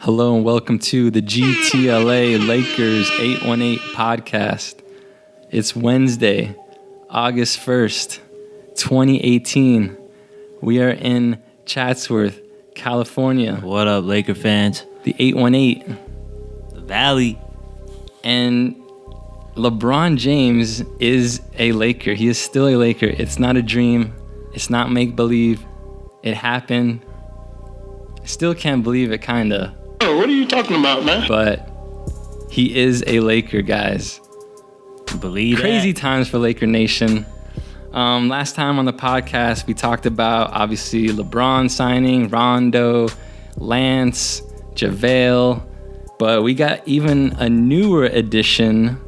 Hello and welcome to the GTLA Lakers 818 podcast. It's Wednesday, August 1st, 2018. We are in Chatsworth, California. What up, Laker fans? The 818. The Valley. And LeBron James is a Laker. He is still a Laker. It's not a dream. It's not make-believe. It happened. I still can't believe it, kinda. Oh, what are you talking about, man? But he is a Laker, guys. Believe Crazy that. times for Laker Nation. Last time on the podcast, we talked about, obviously, LeBron signing, Rondo, Lance, JaVale. But we got even a newer addition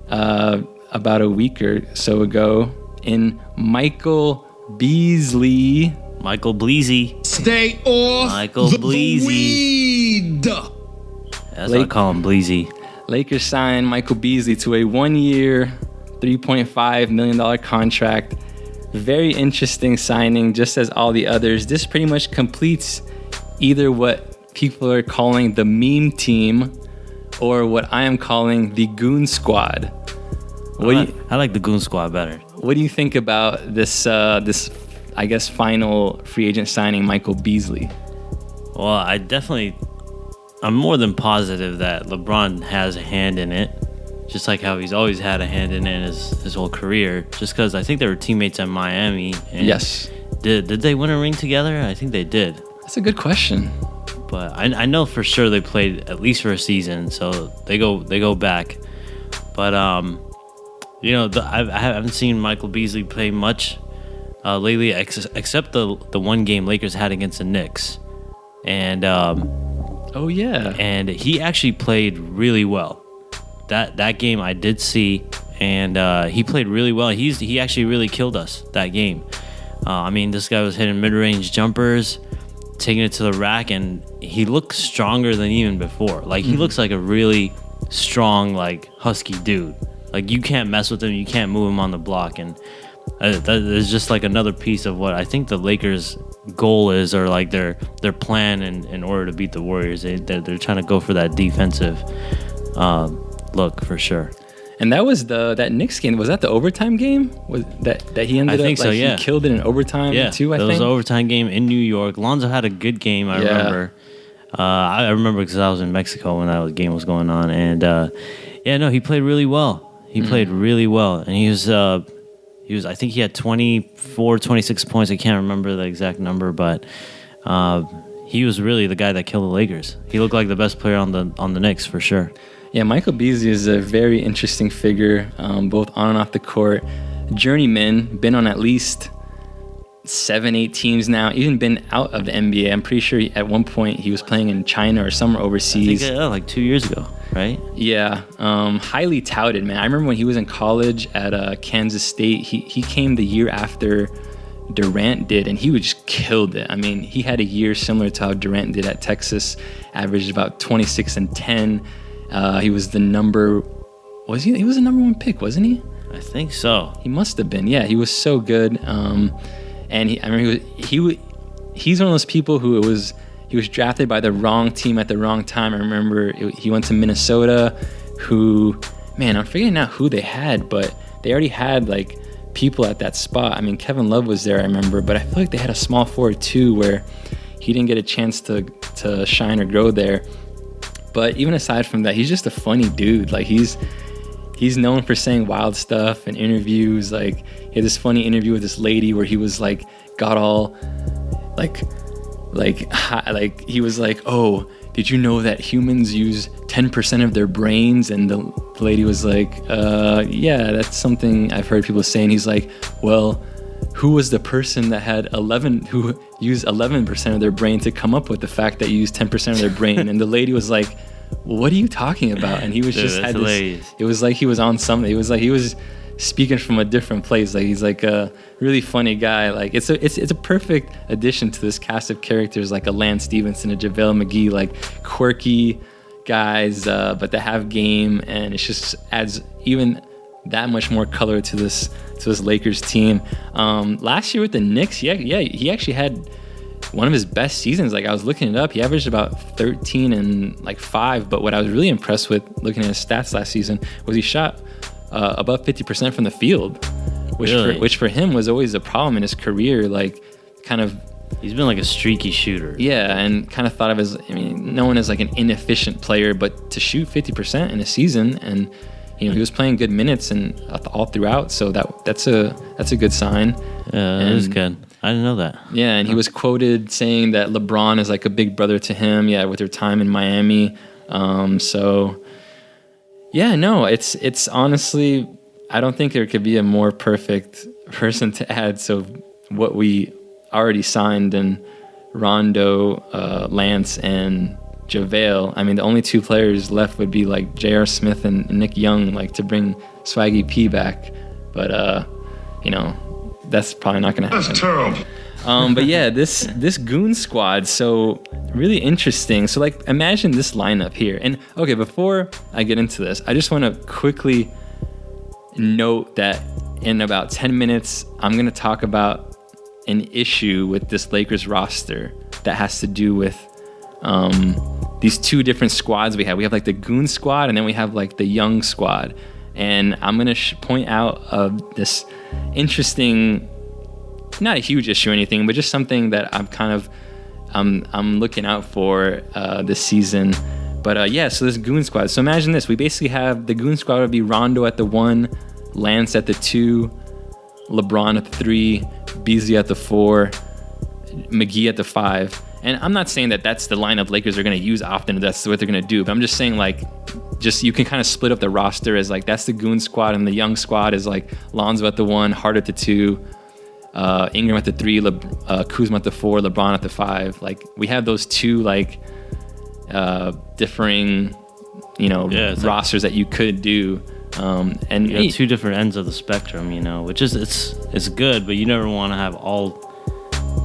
about a week or so ago in Michael Beasley. Michael Bleezy. Stay off Michael the Bleezy. weed. That's what I call him, Bleezy. Lakers signed Michael Beasley to a 1-year, $3.5 million contract. Very interesting signing, just as all the others. This pretty much completes either what people are calling the meme team or what I am calling the Goon Squad. I like the Goon Squad better. What do you think about this, I guess, final free agent signing, Michael Beasley? Well, I'm more than positive that LeBron has a hand in it, just like how he's always had a hand in it his whole career, just because I think they were teammates at Miami. And Yes. Did they win a ring together? I think they did. That's a good question. But I know for sure they played at least for a season, so they go back. But I haven't seen Michael Beasley play much lately, except the one game Lakers had against the Knicks, and Oh, yeah. and he actually played really well. That game I did see, and he played really well. He actually really killed us that game. This guy was hitting mid-range jumpers, taking it to the rack, and he looked stronger than even before. Like, he looks like a really strong, like, husky dude. Like, you can't mess with him, you can't move him on the block, and that is just like another piece of what I think the Lakers' goal is, or like their plan in order to beat the Warriors. They're trying to go for that defensive look for sure. And that was that Knicks game. Was that the overtime game? Was that he ended up? I think so. Yeah, he killed it in overtime too. I think it was an overtime game in New York. Lonzo had a good game. I remember. I remember because I was in Mexico when that game was going on, and he played really well. He played really well, and he was. I think he had 24, 26 points. I can't remember the exact number, but he was really the guy that killed the Lakers. He looked like the best player on the Knicks for sure. Yeah, Michael Beasley is a very interesting figure, both on and off the court. Journeyman, been on at least 7-8 teams now, even been out of the NBA. I'm pretty sure at one point he was playing in China or somewhere overseas. I think, like 2 years ago, right? Yeah, highly touted, man. I remember when he was in college at Kansas State, he came the year after Durant did, and he just killed it. I mean, he had a year similar to how Durant did at Texas, averaged about 26 and 10. He was the number one pick, wasn't he? I think so. He must have been. Yeah, he was so good. And he's one of those people who he was drafted by the wrong team at the wrong time. I remember he went to Minnesota, I'm forgetting now who they had, but they already had like people at that spot. I mean, Kevin Love was there, I remember, but I feel like they had a small forward too where he didn't get a chance to shine or grow there. But even aside from that, he's just a funny dude. Like he's known for saying wild stuff in interviews. Like he had this funny interview with this lady where he was like got all like he was like, "Oh, did you know that humans use 10% of their brains?" And the lady was like, "Yeah, that's something I've heard people say." And he's like, "Well, who was the person that who used 11% of their brain to come up with the fact that you used 10% of their brain?" And the lady was like, "Well, what are you talking about?" And he was it was like he was on something. It was like he was speaking from a different place. Like he's like a really funny guy. Like it's a perfect addition to this cast of characters, like a Lance Stevenson, a JaVale McGee, like quirky guys, but that have game, and it just adds even that much more color to this Lakers team. Last year with the Knicks, he actually had one of his best seasons. Like I was looking it up, he averaged about 13 and like 5. But what I was really impressed with looking at his stats last season was he shot above 50% from the field, which for him was always a problem in his career. Like kind of, he's been like a streaky shooter. yeah, and kind of thought of as, I mean, known as like an inefficient player, but to shoot 50% in a season, and he was playing good minutes and all throughout, so that's a good sign. Yeah, it is good. I didn't know that. Yeah, and he was quoted saying that LeBron is like a big brother to him. Yeah, with their time in Miami. So yeah, no, it's honestly, I don't think there could be a more perfect person to add. So what we already signed in Rondo, Lance, and JaVale. I mean, the only 2 players left would be like J.R. Smith and Nick Young, like to bring Swaggy P back. But that's probably not going to happen. That's terrible. But yeah, this goon squad, so really interesting. So like, imagine this lineup here. And okay, before I get into this, I just want to quickly note that in about 10 minutes, I'm going to talk about an issue with this Lakers roster that has to do with these 2 different squads we have. We have like the goon squad, and then we have like the young squad. And I'm going to point out this interesting, not a huge issue or anything, but just something that I'm looking out for this season. But yeah, so this goon squad. So imagine this. We basically have the goon squad would be Rondo at the 1, Lance at the 2, LeBron at the 3, Beasley at the 4, McGee at the 5. And I'm not saying that that's the lineup Lakers are going to use often, that's what they're going to do, but I'm just saying like, just you can kind of split up the roster as like, that's the goon squad, and the young squad is like Lonzo at the 1, Hart at the 2, Ingram at the 3, Kuzma at the 4, LeBron at the 5. Like we have those 2 like differing, rosters that you could do. And you have 2 different ends of the spectrum, which is it's good, but you never want to have all.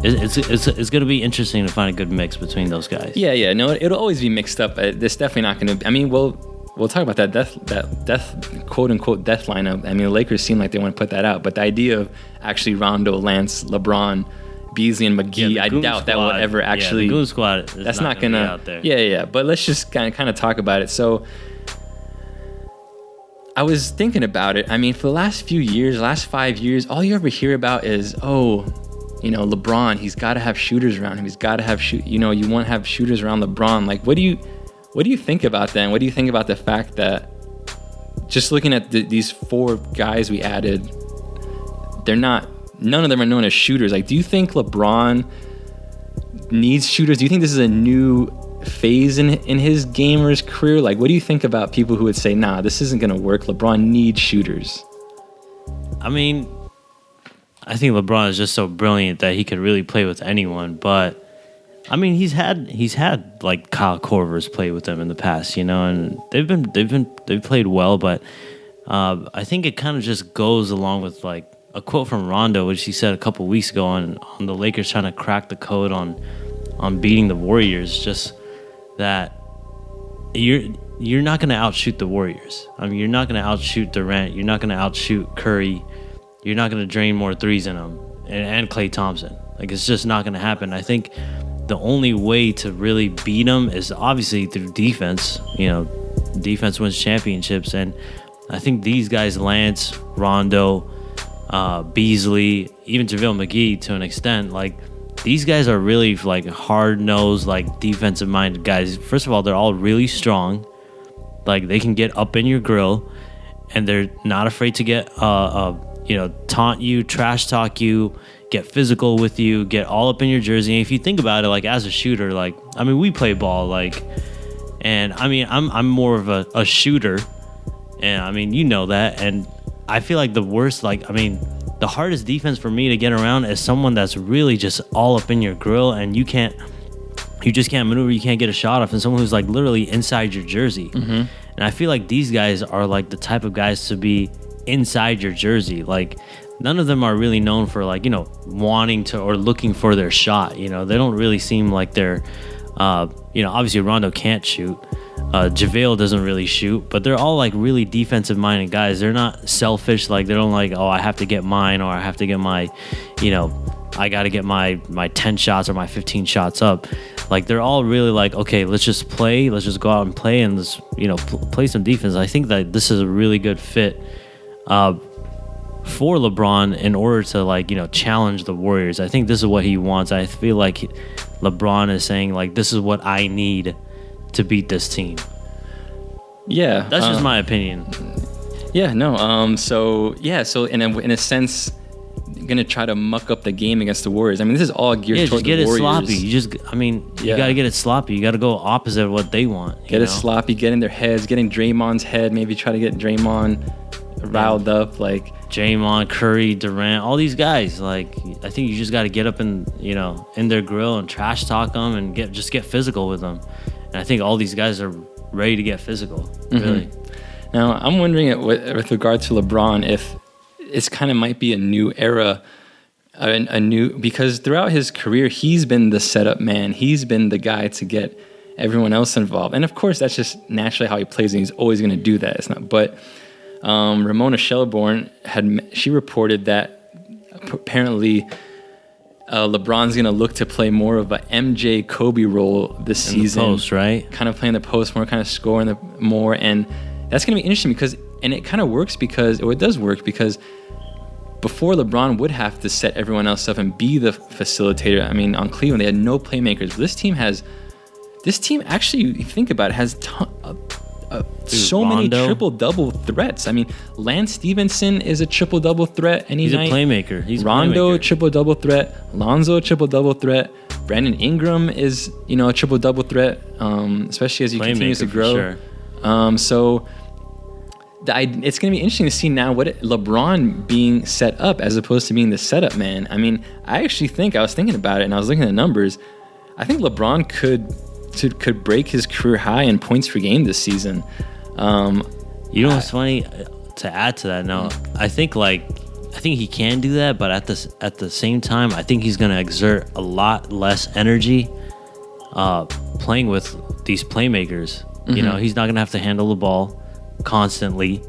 It's going to be interesting to find a good mix between those guys. Yeah. No, it'll always be mixed up. There's definitely not going to. I mean, we'll talk about that death quote unquote death lineup. I mean, the Lakers seem like they want to put that out, but the idea of actually Rondo, Lance, LeBron, Beasley, and McGee, I doubt that will ever actually. The goon squad. That's not going to to be out there. Yeah. But let's just kind of talk about it. So I was thinking about it. I mean, for the last few years, last 5 years, all you ever hear about is, LeBron, he's got to have shooters around him. He's got to have you want to have shooters around LeBron. Like, what do you think about that? And what do you think about the fact that just looking at these 4 guys we added, none of them are known as shooters. Like, do you think LeBron needs shooters? Do you think this is a new phase in his game or his career? Like, what do you think about people who would say, nah, this isn't going to work, LeBron needs shooters? I mean, I think LeBron is just so brilliant that he could really play with anyone. But I mean, he's had like Kyle Korver's play with them in the past, and they've played well. But I think it kind of just goes along with like a quote from Rondo, which he said a couple weeks ago on the Lakers trying to crack the code on beating the Warriors. Just that you're not going to outshoot the Warriors. I mean, you're not going to outshoot Durant. You're not going to outshoot Curry. You're not going to drain more threes in them, and Klay Thompson. Like, it's just not going to happen. I think the only way to really beat them is obviously through defense. Defense wins championships, and I think these guys, Lance, Rondo, Beasley, even JaVale McGee to an extent, like these guys are really like hard-nosed, like defensive-minded guys. First of all, they're all really strong. Like, they can get up in your grill, and they're not afraid to get taunt you, trash talk you, get physical with you, get all up in your jersey. And if you think about it, like as a shooter, like, I mean, we play ball, like, and I mean, I'm more of a shooter, and I mean, that, and I feel like the hardest defense for me to get around is someone that's really just all up in your grill, and you just can't maneuver, you can't get a shot off, and someone who's like literally inside your jersey. Mm-hmm. And I feel like these guys are like the type of guys to be inside your jersey. Like, none of them are really known for like, wanting to or looking for their shot. They don't really seem like they're, obviously Rondo can't shoot. JaVale doesn't really shoot, but they're all like really defensive minded guys. They're not selfish. Like, they don't like, oh, I have to get mine, or I have to get my, I got to get my 10 shots or my 15 shots up. Like, they're all really like, okay, let's just play. Let's just go out and play and let's, play some defense. I think that this is a really good fit for LeBron in order to, like, challenge the Warriors. I think this is what he wants. I feel like LeBron is saying, like, this is what I need to beat this team. Yeah. That's just my opinion. Yeah, no. So in a sense, going to try to muck up the game against the Warriors. I mean, this is all geared toward the Warriors. Sloppy. You got to get it sloppy. You got to go opposite of what they want. Get it sloppy, get in their heads, getting Draymond's head, maybe try to get Draymond riled up, like Draymond, Curry, Durant, all these guys. Like, I think you just got to get up in their grill and trash talk them and get physical with them. And I think all these guys are ready to get physical. Really. Now, I'm wondering with regard to LeBron if it's kind of might be a new era, because throughout his career, he's been the setup man. He's been the guy to get everyone else involved. And of course, that's just naturally how he plays, and he's always going to do that. It's not, but Ramona Shelburne she reported that apparently LeBron's going to look to play more of a MJ Kobe role this season. In the post, right? Kind of playing the post more, kind of scoring more, and that's going to be interesting because it kind of works it does work because before LeBron would have to set everyone else up and be the facilitator. I mean, on Cleveland, they had no playmakers. But this team actually, if you think about it, has so many triple-double threats. I mean, Lance Stevenson is a triple-double threat any night. He's a playmaker. He's Rondo, triple-double threat. Lonzo, triple-double threat. Brandon Ingram is, a triple-double threat, especially as he continues to grow. Sure. So it's going to be interesting to see now LeBron being set up as opposed to being the setup man. I mean, I was thinking about it and I was looking at the numbers. I think LeBron could break his career high in points per game this season. What's funny to add to that? No, I think he can do that, but at the same time, I think he's going to exert a lot less energy playing with these playmakers. He's not going to have to handle the ball constantly.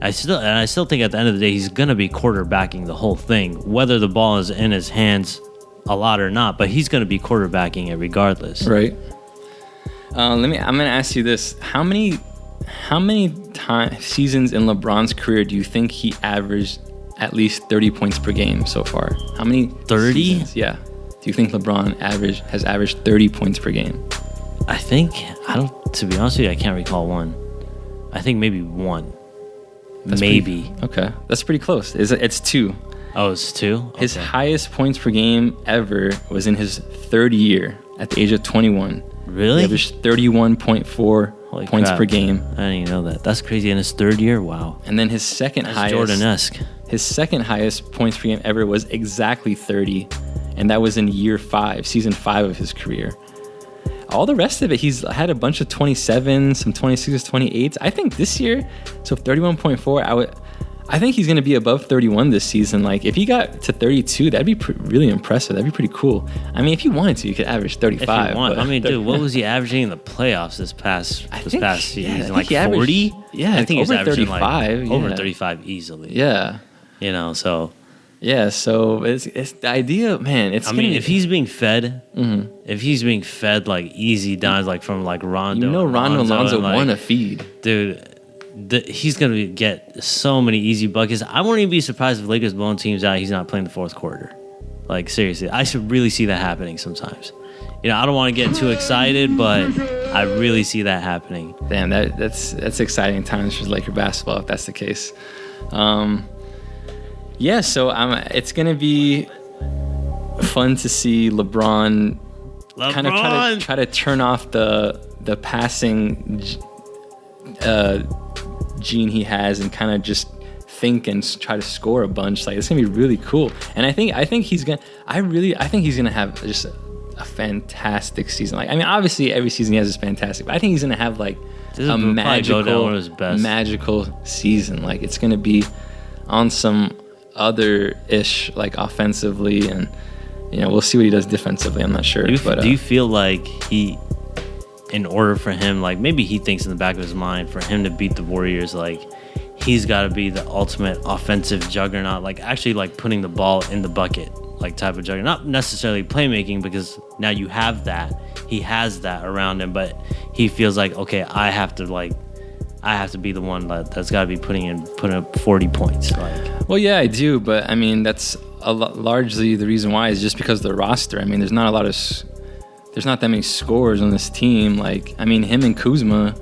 I still think at the end of the day, he's going to be quarterbacking the whole thing, whether the ball is in his hands a lot or not, but he's going to be quarterbacking it regardless. Right. I'm going to ask you this. How many seasons in LeBron's career do you think he averaged at least 30 points per game so far? How many? 30? Yeah. Do you think LeBron has averaged 30 points per game? To be honest with you, I can't recall one. I think maybe one. Okay. That's pretty close. It's 2. Oh, it's 2? Okay. His highest points per game ever was in his third year at the age of 21. Really? He averaged 31.4 points per game. I didn't even know that. That's crazy. In his third year? Wow. And then his second highest... Jordan-esque. His second highest points per game ever was exactly 30. And that was in season 5 of his career. All the rest of it, he's had a bunch of 27, some 26s, 28s. I think this year, so 31.4, I think he's going to be above 31 this season. Like, if he got to 32, that'd be really impressive. That'd be pretty cool. I mean, if you wanted to, you could average 35. If you want. I mean, dude, what was he averaging in the playoffs this past season? Like 40? Yeah, I think he's averaging 35. Over 35 easily. Yeah. So... Yeah, so it's the idea, man. If he's being fed, like easy dimes, like from like Rondo, Rondo and Lonzo want to feed, dude. He's gonna get so many easy buckets. I won't even be surprised if Lakers blowing teams out. He's not playing the fourth quarter. Like, seriously, I should really see that happening sometimes. I don't want to get too excited, but I really see that happening. Damn, that's exciting times for Laker basketball if that's the case. Yeah, so it's going to be fun to see LeBron kind of try to turn off the passing gene he has and kind of just think and try to score a bunch. Like, it's going to be really cool. And I think he's going to have just a fantastic season. Like, I mean, obviously every season he has is fantastic, but I think he's going to have like a magical season. Like, it's going to be on some other-ish, like, offensively, and we'll see what he does defensively. I'm not sure. Do you feel like in order for him, like, maybe he thinks in the back of his mind, for him to beat the Warriors, like, he's got to be the ultimate offensive juggernaut, like actually like putting the ball in the bucket, like type of jugger. Not necessarily playmaking, because now you have that. He has that around him, but he feels like, okay, I have to be the one that's got to be putting up 40 points. Like, well, yeah, I do, but I mean that's largely the reason why is just because of the roster. I mean, there's not that many scorers on this team. Like, I mean, him and Kuzma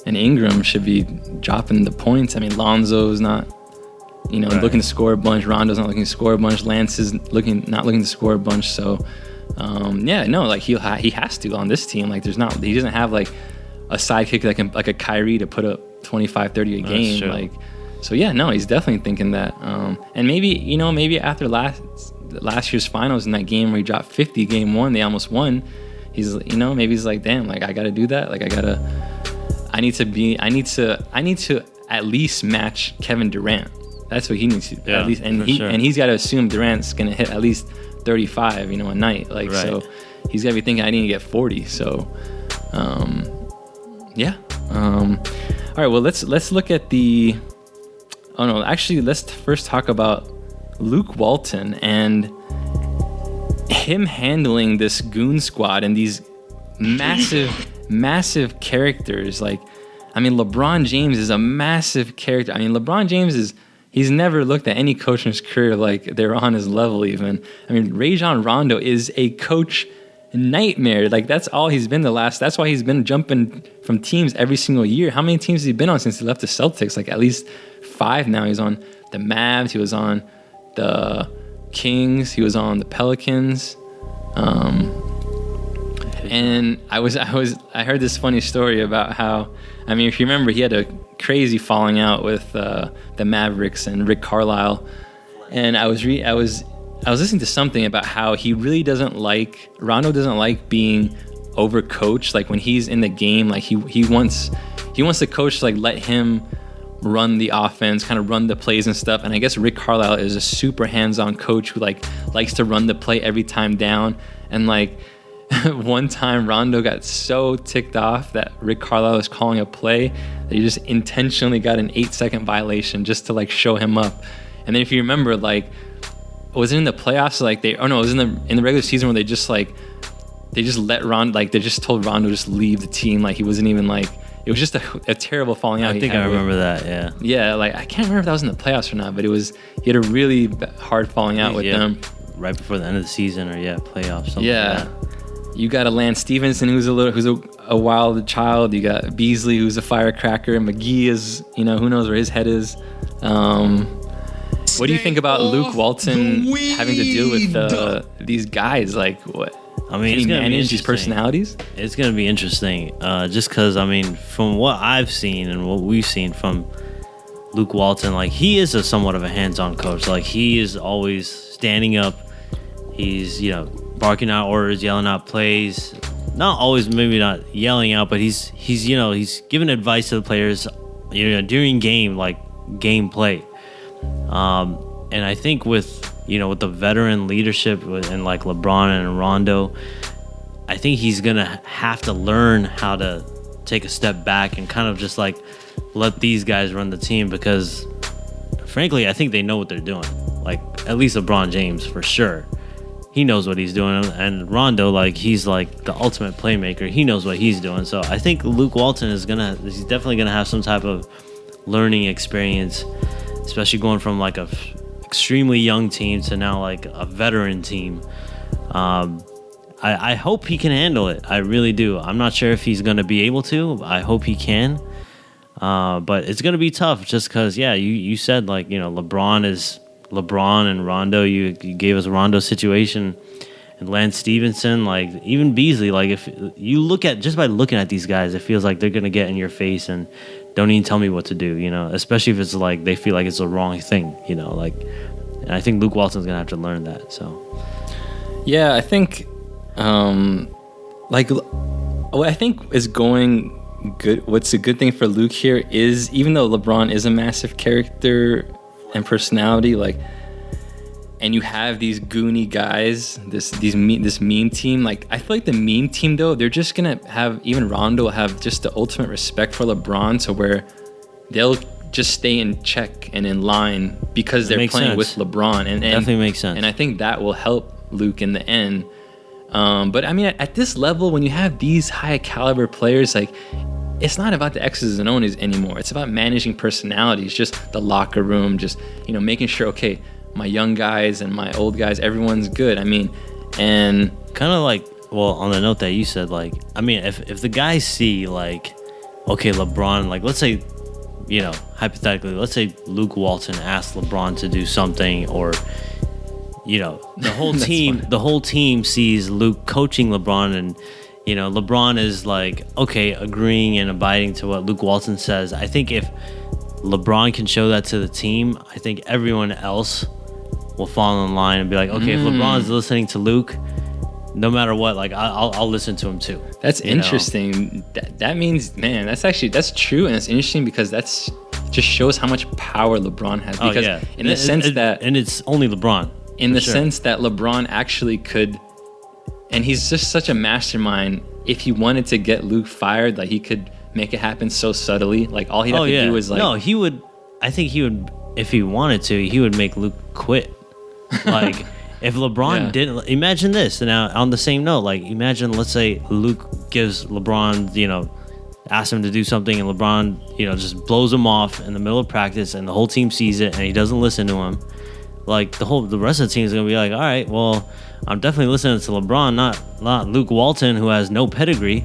and Ingram should be dropping the points. I mean, Lonzo's not, right. looking to score a bunch. Rondo's not looking to score a bunch. Lance is not looking to score a bunch. So, like he has to on this team. Like, he doesn't have like a sidekick that can, like a Kyrie, to put up 25, 30 a game. Like, so yeah, no, he's definitely thinking that. And maybe after last year's finals in that game where he dropped 50, game one, they almost won. He's, maybe he's like, damn, like I got to do that. Like I need to at least match Kevin Durant. That's what he needs to at least, and he's got to assume Durant's gonna hit at least 35, a night. Like, right. So he's got to be thinking I need to get 40. So, yeah. All right. Well, let's look at the. Oh no, actually, let's first talk about Luke Walton and him handling this goon squad and these massive characters. Like, I mean, LeBron James is a massive character. I mean, LeBron James he's never looked at any coach in his career like they're on his level even. I mean, Rajon Rondo is a coach nightmare. Like, that's all he's been that's why he's been jumping from teams every single year. How many teams has he been on since he left the Celtics? Like, at least 5 now. He's on the Mavs, he was on the Kings, he was on the Pelicans. And I heard this funny story about how, I mean, if you remember, he had a crazy falling out with the Mavericks and Rick Carlisle. And I was listening to something about how Rondo doesn't like being overcoached. Like, when he's in the game, like he wants the coach to like let him run the offense, kind of run the plays and stuff. And I guess Rick Carlisle is a super hands-on coach who like likes to run the play every time down. And like one time Rondo got so ticked off that Rick Carlisle was calling a play that he just intentionally got an 8-second violation just to like show him up. And then if you remember, like, was it in the playoffs? Like it was in the regular season where they just let Rondo, like they just told Rondo just leave the team. Like, he wasn't even like, it was just a terrible falling out. I think I remember that. Yeah. Yeah. Like, I can't remember if that was in the playoffs or not, but he had a really hard falling out with them. Right before the end of the season, or playoffs. Something yeah. Like that. You got a Lance Stevenson who's a wild child. You got Beasley who's a firecracker. McGee is, who knows where his head is. What do you think about Luke Walton having to deal with these guys? Like, what? I mean, can he manage these personalities? It's going to be interesting. Just because, I mean, from what I've seen and what we've seen from Luke Walton, like, he is somewhat of a hands-on coach. Like, he is always standing up. He's, barking out orders, yelling out plays. Not always, maybe not yelling out, but he's giving advice to the players, during game play. And I think with the veteran leadership and like LeBron and Rondo, I think he's gonna have to learn how to take a step back and kind of just like let these guys run the team, because frankly, I think they know what they're doing. Like, at least LeBron James for sure. He knows what he's doing, and Rondo, like, he's like the ultimate playmaker. He knows what he's doing. So I think Luke Walton he's definitely gonna have some type of learning experience, especially going from like a extremely young team to now like a veteran team. I hope he can handle it. I really do. I'm not sure if he's going to be able to. I hope he can. But it's going to be tough just because, you said, like, LeBron is LeBron and Rondo. You gave us a Rondo situation, and Lance Stevenson, like, even Beasley. Like, if you look at, just by looking at these guys, it feels like they're going to get in your face and don't even tell me what to do, especially if it's like they feel like it's the wrong thing, like, and I think Luke Walton's gonna have to learn that. So yeah, I think what I think is going good, what's a good thing for Luke here is, even though LeBron is a massive character and personality, like, and you have these goony guys, this meme team. Like, I feel like the meme team, though, they're just gonna have, even Rondo will have just the ultimate respect for LeBron, to where they'll just stay in check and in line because they're playing with LeBron. And definitely makes sense. And I think that will help Luke in the end. But I mean, at this level, when you have these high caliber players, like, it's not about the X's and O's anymore. It's about managing personalities, just the locker room, just, making sure, okay, my young guys and my old guys, everyone's good. I mean, and kind of like, well, on the note that you said, like, I mean, if the guys see, like, okay, LeBron, like, let's say, hypothetically, let's say Luke Walton asked LeBron to do something, or, the whole team sees Luke coaching LeBron, and, LeBron is like, okay, agreeing and abiding to what Luke Walton says. I think if LeBron can show that to the team, I think everyone else will fall in line and be like, okay, if LeBron's listening to Luke, no matter what, like, I'll listen to him too. That's interesting. That means, man, that's true, and it's interesting because that's just shows how much power LeBron has. Because in the sense that, and it's only LeBron. In the sense that LeBron actually could, and he's just such a mastermind. If he wanted to get Luke fired, like, he could make it happen so subtly. Like, all he'd have to do is, like, no, he would. I think he would, if he wanted to, he would make Luke quit. Like. If LeBron didn't, imagine this. Now, on the same note, like, imagine, let's say Luke gives LeBron, asks him to do something, and LeBron, just blows him off in the middle of practice, and the whole team sees it, and he doesn't listen to him. Like, the rest of the team is gonna be like, all right, well, I'm definitely listening to LeBron, not Luke Walton, who has no pedigree.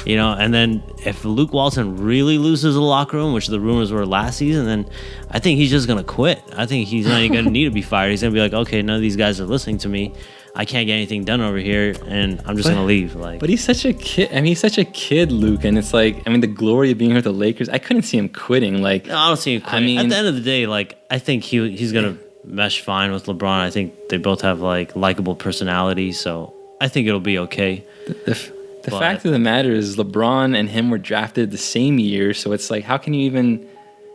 And then if Luke Walton really loses the locker room, which the rumors were last season, then I think he's just going to quit. I think he's not even going to need to be fired. He's going to be like, okay, none of these guys are listening to me. I can't get anything done over here, and I'm just going to leave. Like, but he's such a kid. I mean, he's such a kid, Luke, and it's like, I mean, the glory of being here with the Lakers, I couldn't see him quitting. Like, no, I don't see him quitting. I mean, at the end of the day, like, I think he's going to mesh fine with LeBron. I think they both have, like, likable personalities, so I think it'll be okay. The fact of the matter is LeBron and him were drafted the same year, so it's like, how can you even,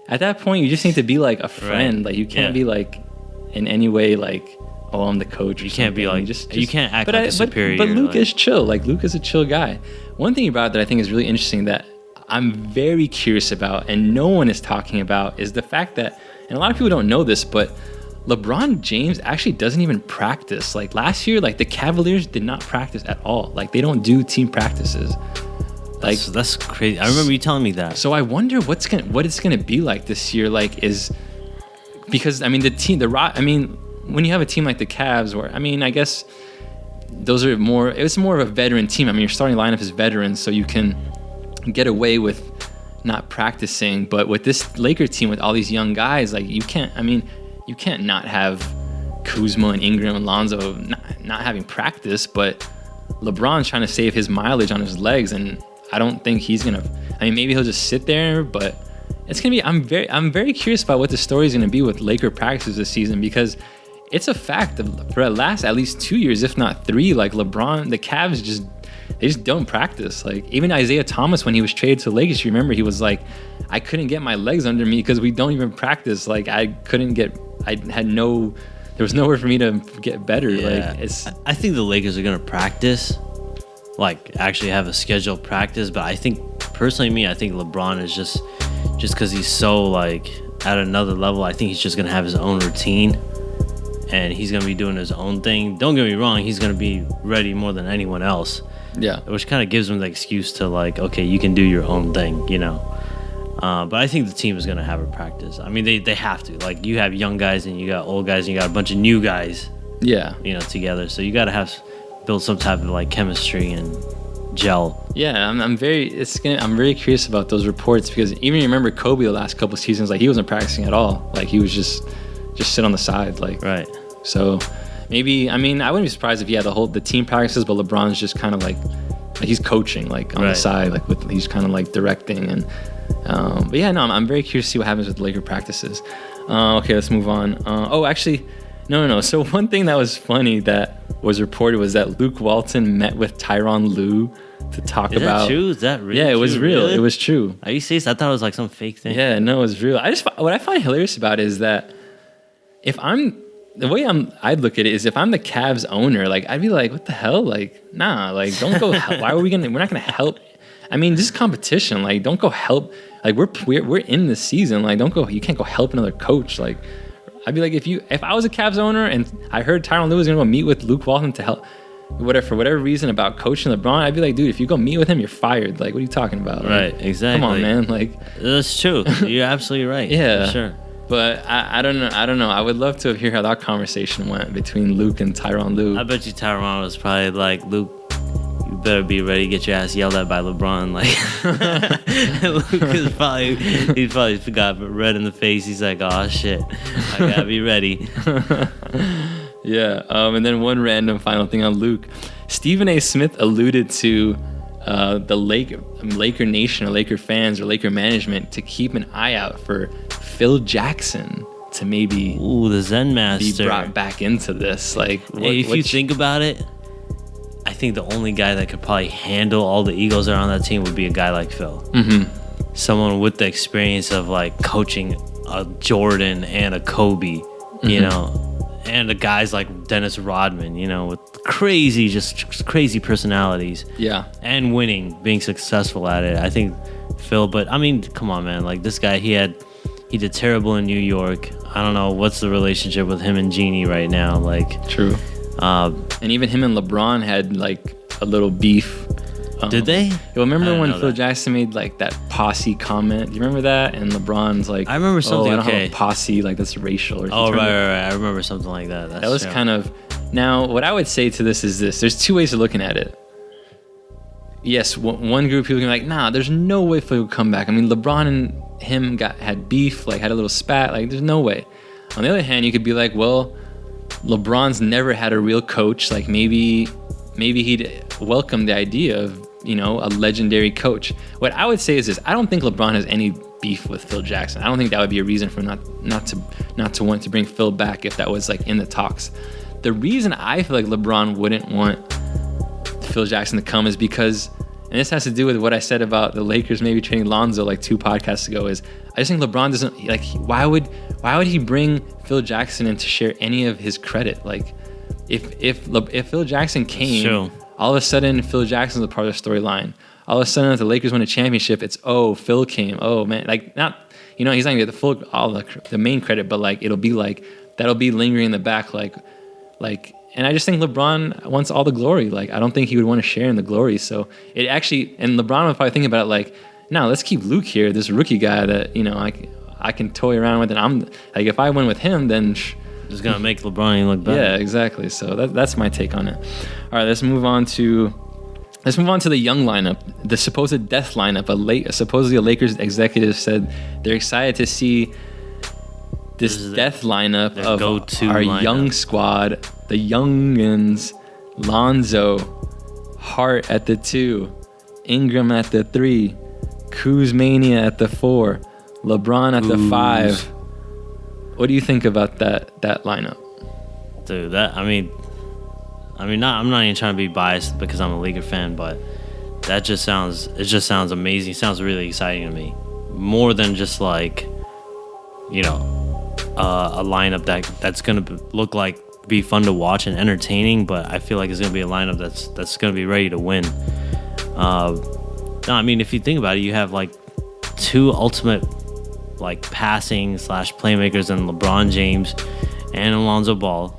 at that point, you just need to be like a friend. Right. Like, you can't be like in any way like, oh, I'm the coach. You can't be like, you can't act like a superior. But Luke is chill. Like, Luke is a chill guy. One thing about it that I think is really interesting that I'm very curious about and no one is talking about is the fact that, and a lot of people don't know this, but LeBron James actually doesn't even practice. Like, last year, like, the Cavaliers did not practice at all. Like, they don't do team practices. Like, that's crazy. I remember you telling me that. So I wonder what it's gonna be like this year. Like, because I mean, when you have a team like the Cavs, where, I mean, I guess those are it's more of a veteran team. I mean, your starting lineup is veterans, so you can get away with not practicing. But with this Laker team, with all these young guys, like, you can't not have Kuzma and Ingram and Lonzo not having practice, but LeBron's trying to save his mileage on his legs, and I don't think he's gonna. I mean, maybe he'll just sit there, but it's gonna be. I'm very curious about what the story is gonna be with Laker practices this season, because it's a fact that for the last at least 2 years, if not 3, like, LeBron, the Cavs just don't practice. Like, even Isaiah Thomas, when he was traded to the Lakers, you remember he was like, I couldn't get my legs under me because we don't even practice. Like, there was nowhere for me to get better. Yeah. Like, I think the Lakers are gonna practice, like, actually have a scheduled practice. But I think, personally, I think LeBron is just because he's so, like, at another level. I think he's just gonna have his own routine, and he's gonna be doing his own thing. Don't get me wrong, he's gonna be ready more than anyone else. Yeah, which kind of gives him the excuse to, like, okay, you can do your own thing, But I think the team is going to have a practice. I mean, they have to. Like, you have young guys and you got old guys and you got a bunch of new guys. Yeah. Together. So you got to build some type of, like, chemistry and gel. Yeah, I'm very curious about those reports, because even you remember Kobe the last couple of seasons, like, he wasn't practicing at all. Like, he was just sit on the side, like. Right. So maybe, I mean, I wouldn't be surprised if he had the team practices, but LeBron's just kind of like he's coaching, like, on the side, like, he's kind of like directing. And but yeah, no, I'm very curious to see what happens with the Laker practices. Okay, let's move on. Actually, no. So one thing that was funny that was reported was that Luke Walton met with Tyronn Lue to talk about. Is that true? Is that real? Yeah, it was real. Really? It was true. Are you serious? I thought it was like some fake thing. Yeah, no, it was real. What I find hilarious about it is that I'd look at it is, if I'm the Cavs owner, like, I'd be like, what the hell? Like, nah, like, don't go. We're not gonna help I mean, just competition. Like, don't go help. Like, we're in this season. Like, don't go. You can't go help another coach. Like, I'd be like, if I was a Cavs owner and I heard Tyronn Lue was gonna go meet with Luke Walton to help, for whatever reason about coaching LeBron, I'd be like, dude, if you go meet with him, you're fired. Like, what are you talking about? Right, like, exactly. Come on, man. Like, that's true. You're absolutely right. Yeah, for sure. But I don't know. I would love to hear how that conversation went between Luke and Tyronn Lue. I bet you Tyronn was probably like, Luke, you better be ready to get your ass yelled at by LeBron. Like, Luke he probably got red in the face. He's like, oh shit, I gotta be ready. Yeah. And then one random final thing on Luke. Stephen A. Smith alluded to the Laker Nation or Laker fans or Laker management to keep an eye out for Phil Jackson to maybe the Zen Master be brought back into this. Like, if you think about it, I think the only guy that could probably handle all the egos that are on that team would be a guy like Phil. Mm-hmm. Someone with the experience of like coaching a Jordan and a Kobe, you know, and the guys like Dennis Rodman, you know, with crazy personalities. Yeah. And winning, being successful at it. I think Phil, but I mean, come on, man. Like, this guy, he did terrible in New York. I don't know what's the relationship with him and Jeannie right now. Like, true. And even him and LeBron had like a little beef. Did they? You remember when Phil that. Jackson made like that posse comment? Do you remember that? And LeBron's like, I remember something. I don't Okay. have a posse, like that's racial. Or Oh, right. I remember something like that. That was kind of. Now, what I would say to this is this: there's two ways of looking at it. Yes, one group of people can be like, nah, there's no way Phil would come back. I mean, LeBron and him had beef, like had a little spat. Like, there's no way. On the other hand, you could be like, well, LeBron's never had a real coach. Like, maybe he'd welcome the idea of, you know, a legendary coach. What I would say is this: I don't think LeBron has any beef with Phil Jackson. I don't think that would be a reason for not to want to bring Phil back if that was like in the talks. The reason I feel like LeBron wouldn't want Phil Jackson to come is because, and this has to do with what I said about the Lakers maybe trading Lonzo like 2 podcasts ago, is I just think LeBron doesn't like, why would he bring Phil Jackson in to share any of his credit? Like, if Phil Jackson came, all of a sudden Phil Jackson's a part of the storyline. All of a sudden, if the Lakers win a championship, it's, oh, Phil came. Oh man, like, not, you know, he's not gonna get the main credit, but like, it'll be like, that'll be lingering in the back, like, and I just think LeBron wants all the glory. Like, I don't think he would want to share in the glory. So it actually, and LeBron would probably think about it like, no, let's keep Luke here, this rookie guy that, you know, I can toy around with, and I'm like, if I win with him, then it's gonna make LeBron look better. Yeah, exactly. So that's my take on it. All right, let's move on to the young lineup, the supposed death lineup. Supposedly a Lakers executive said they're excited to see this death lineup of our young squad, the youngins: Lonzo, Hart at the 2, Ingram at the 3, Kuzmania at the 4, LeBron at the 5. What do you think about that lineup? Dude, I'm not even trying to be biased because I'm a Laker fan, but it just sounds amazing. It sounds really exciting to me. More than just like, you know, a lineup that's gonna be fun to watch and entertaining, but I feel like it's gonna be a lineup that's gonna be ready to win. No, I mean, if you think about it, you have like 2 ultimate like passing / playmakers in LeBron James and Alonzo Ball.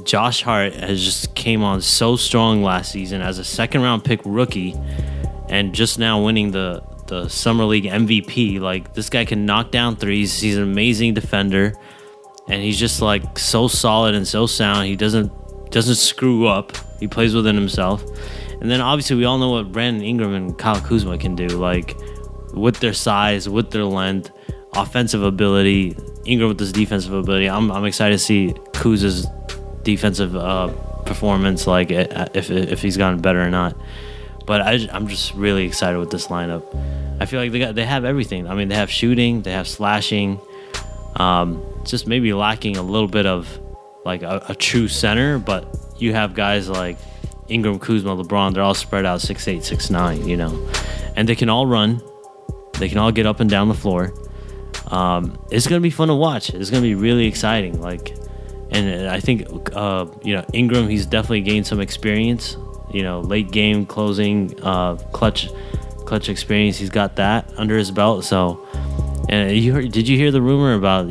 Josh Hart has just came on so strong last season as a 2nd-round pick rookie, and just now winning the Summer League MVP. Like, this guy can knock down threes. He's an amazing defender, and he's just like so solid and so sound. He doesn't screw up. He plays within himself. And then obviously we all know what Brandon Ingram and Kyle Kuzma can do, like with their size, with their length, offensive ability. Ingram with his defensive ability. I'm excited to see Kuz's defensive performance, like if he's gotten better or not. But I'm just really excited with this lineup. I feel like they have everything. I mean, they have shooting, they have slashing. Just maybe lacking a little bit of like a true center, but you have guys like Ingram, Kuzma, LeBron. They're all spread out 6'8", 6'9", you know, and they can all run. They can all get up and down the floor. It's gonna be fun to watch. It's gonna be really exciting. Like, and I think you know, Ingram, he's definitely gained some experience. You know, late game closing, clutch clutch experience. He's got that under his belt. So, and did you hear the rumor about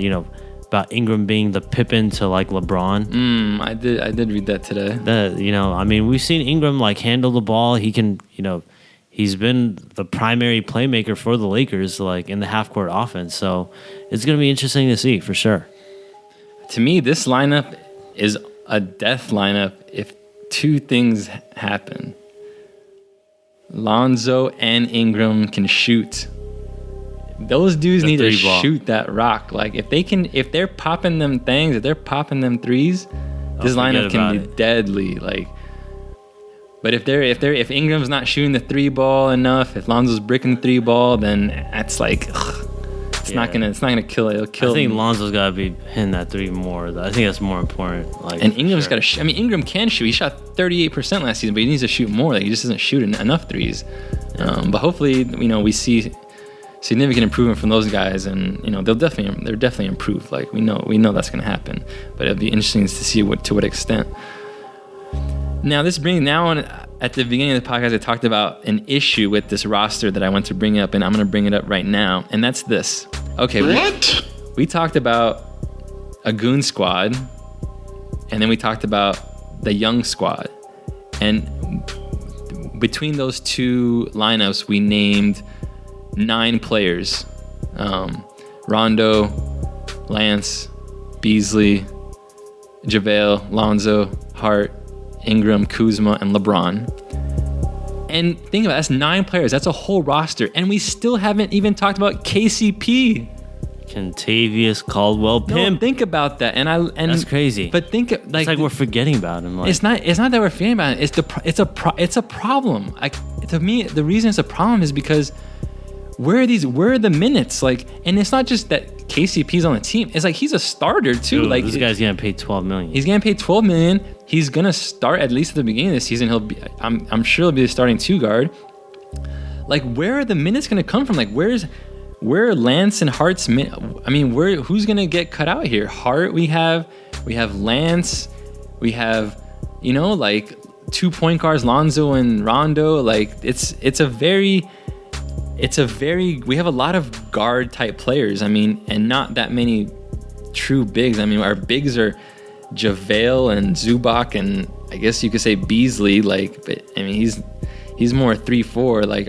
about Ingram being the Pippen to like LeBron? I did read that today. I mean, we've seen Ingram like handle the ball. He can, he's been the primary playmaker for the Lakers, like in the half court offense. So it's going to be interesting to see for sure. To me, this lineup is a death lineup if two things happen. Lonzo and Ingram can shoot. Those dudes need to shoot that rock. Like if they're popping them things, if they're popping them threes, this lineup can be deadly. Like, but if Ingram's not shooting the three ball enough, if Lonzo's bricking the three ball, then that's like it's not gonna kill it. It'll kill. I think him. Lonzo's gotta be hitting that three more. I think that's more important. Like, and Ingram's got to. Ingram can shoot. He shot 38% last season, but he needs to shoot more. Like he just isn't shooting enough threes. But hopefully, we see significant improvement from those guys, and they're definitely improved. Like we know that's going to happen, but it'll be interesting to see to what extent. Now at the beginning of the podcast, I talked about an issue with this roster that I want to bring up, and I'm going to bring it up right now, and that's this. Okay, What? we talked about a goon squad, and then we talked about the young squad, and between those two lineups, we named 9 players: Rondo, Lance, Beasley, JaVale, Lonzo, Hart, Ingram, Kuzma, and LeBron. And think about it, that's 9 players. That's a whole roster, and we still haven't even talked about KCP. Kentavious Caldwell-Pope. No, think about that. And that's crazy. But think it's like we're forgetting about him. Like, it's not that we're forgetting about it. It's a problem. To me, the reason it's a problem is because where are the minutes? Like, and it's not just that KCP's on the team. It's like he's a starter too. Dude, like this guy's getting paid $12 million. He's getting paid $12 million. He's gonna start at least at the beginning of the season. I'm sure he'll be the starting 2 guard. Like, where are the minutes gonna come from? Like, where are Lance and Hart's who's gonna get cut out here? Hart, we have Lance, we have like 2 point guards, Lonzo and Rondo. Like, we have a lot of guard type players. And not that many true bigs. Our bigs are JaVale and Zubac, and I guess you could say Beasley. Like, but he's more 3-4. Like,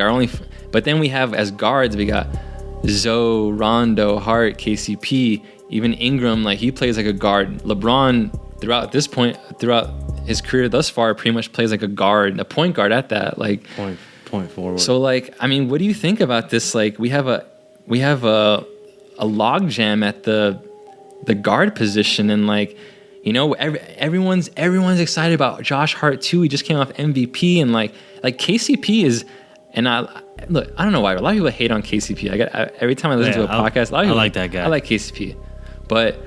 but then we have as guards, we got Zoe, Rondo, Hart, KCP, even Ingram. Like, he plays like a guard. LeBron throughout his career thus far pretty much plays like a guard, a point guard at that. Like, point forward. So, like, what do you think about this? Like, we have a log jam at the guard position, and like, everyone's excited about Josh Hart too. He just came off MVP, and like KCP is, and I don't know why a lot of people hate on KCP. Every time I listen to a podcast, a lot of people, I like that guy. I like KCP, but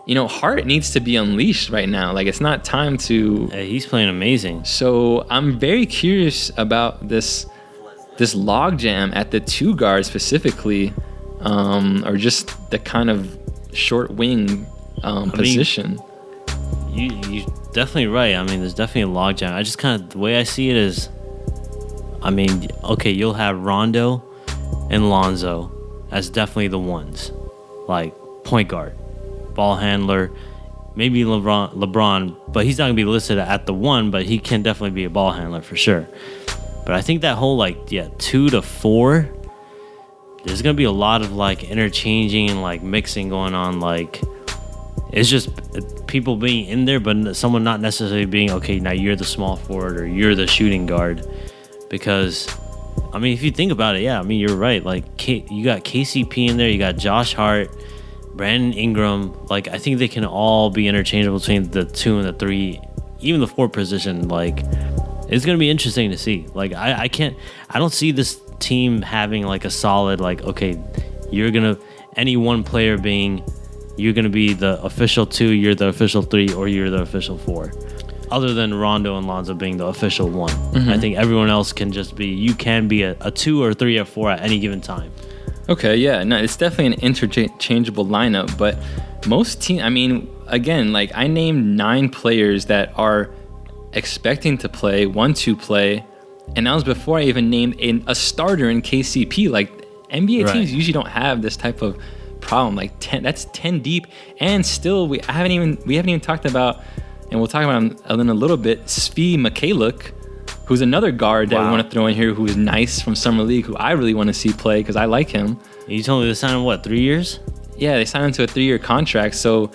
Hart needs to be unleashed right now. Like, it's not time to. Hey, he's playing amazing. So I'm very curious about this logjam at the 2 guard specifically, or just the kind of short wing position. You're definitely right. There's definitely a logjam. I just the way I see it is, okay, you'll have Rondo and Lonzo as definitely the ones, like point guard, ball handler, maybe LeBron, but he's not gonna be listed at the 1, but he can definitely be a ball handler for sure. But I think that whole 2 to 4, there's gonna be a lot of interchanging and mixing going on. Like, it's just people being in there, but someone not necessarily being, okay, now you're the small forward or you're the shooting guard. Because if you think about it, you're right. Like, you got KCP in there, you got Josh Hart, Brandon Ingram. Like, I think they can all be interchangeable between the 2 and the 3, even the 4 position. Like, it's gonna be interesting to see. Like, I don't see this team having a solid, okay, any one player being, you're gonna be the official 2, you're the official 3, or you're the official 4. Other than Rondo and Lonzo being the official 1. Mm-hmm. I think everyone else can just be, you can be a 2 or 3 or 4 at any given time. Okay, yeah, no, it's definitely an interchangeable lineup, but most teams, again, I named 9 players that are expecting to play, want to play, And that was before I even named a starter in KCP. Like, NBA Right. teams usually don't have this type of problem. Like, 10 deep. And still, we haven't even talked about, and we'll talk about him in a little bit, Svi Mikhailuk, who's another guard that we want to throw in here, who is nice from Summer League, who I really want to see play because I like him. You told me to sign him, what, 3 years? Yeah, they signed him to a 3-year contract, so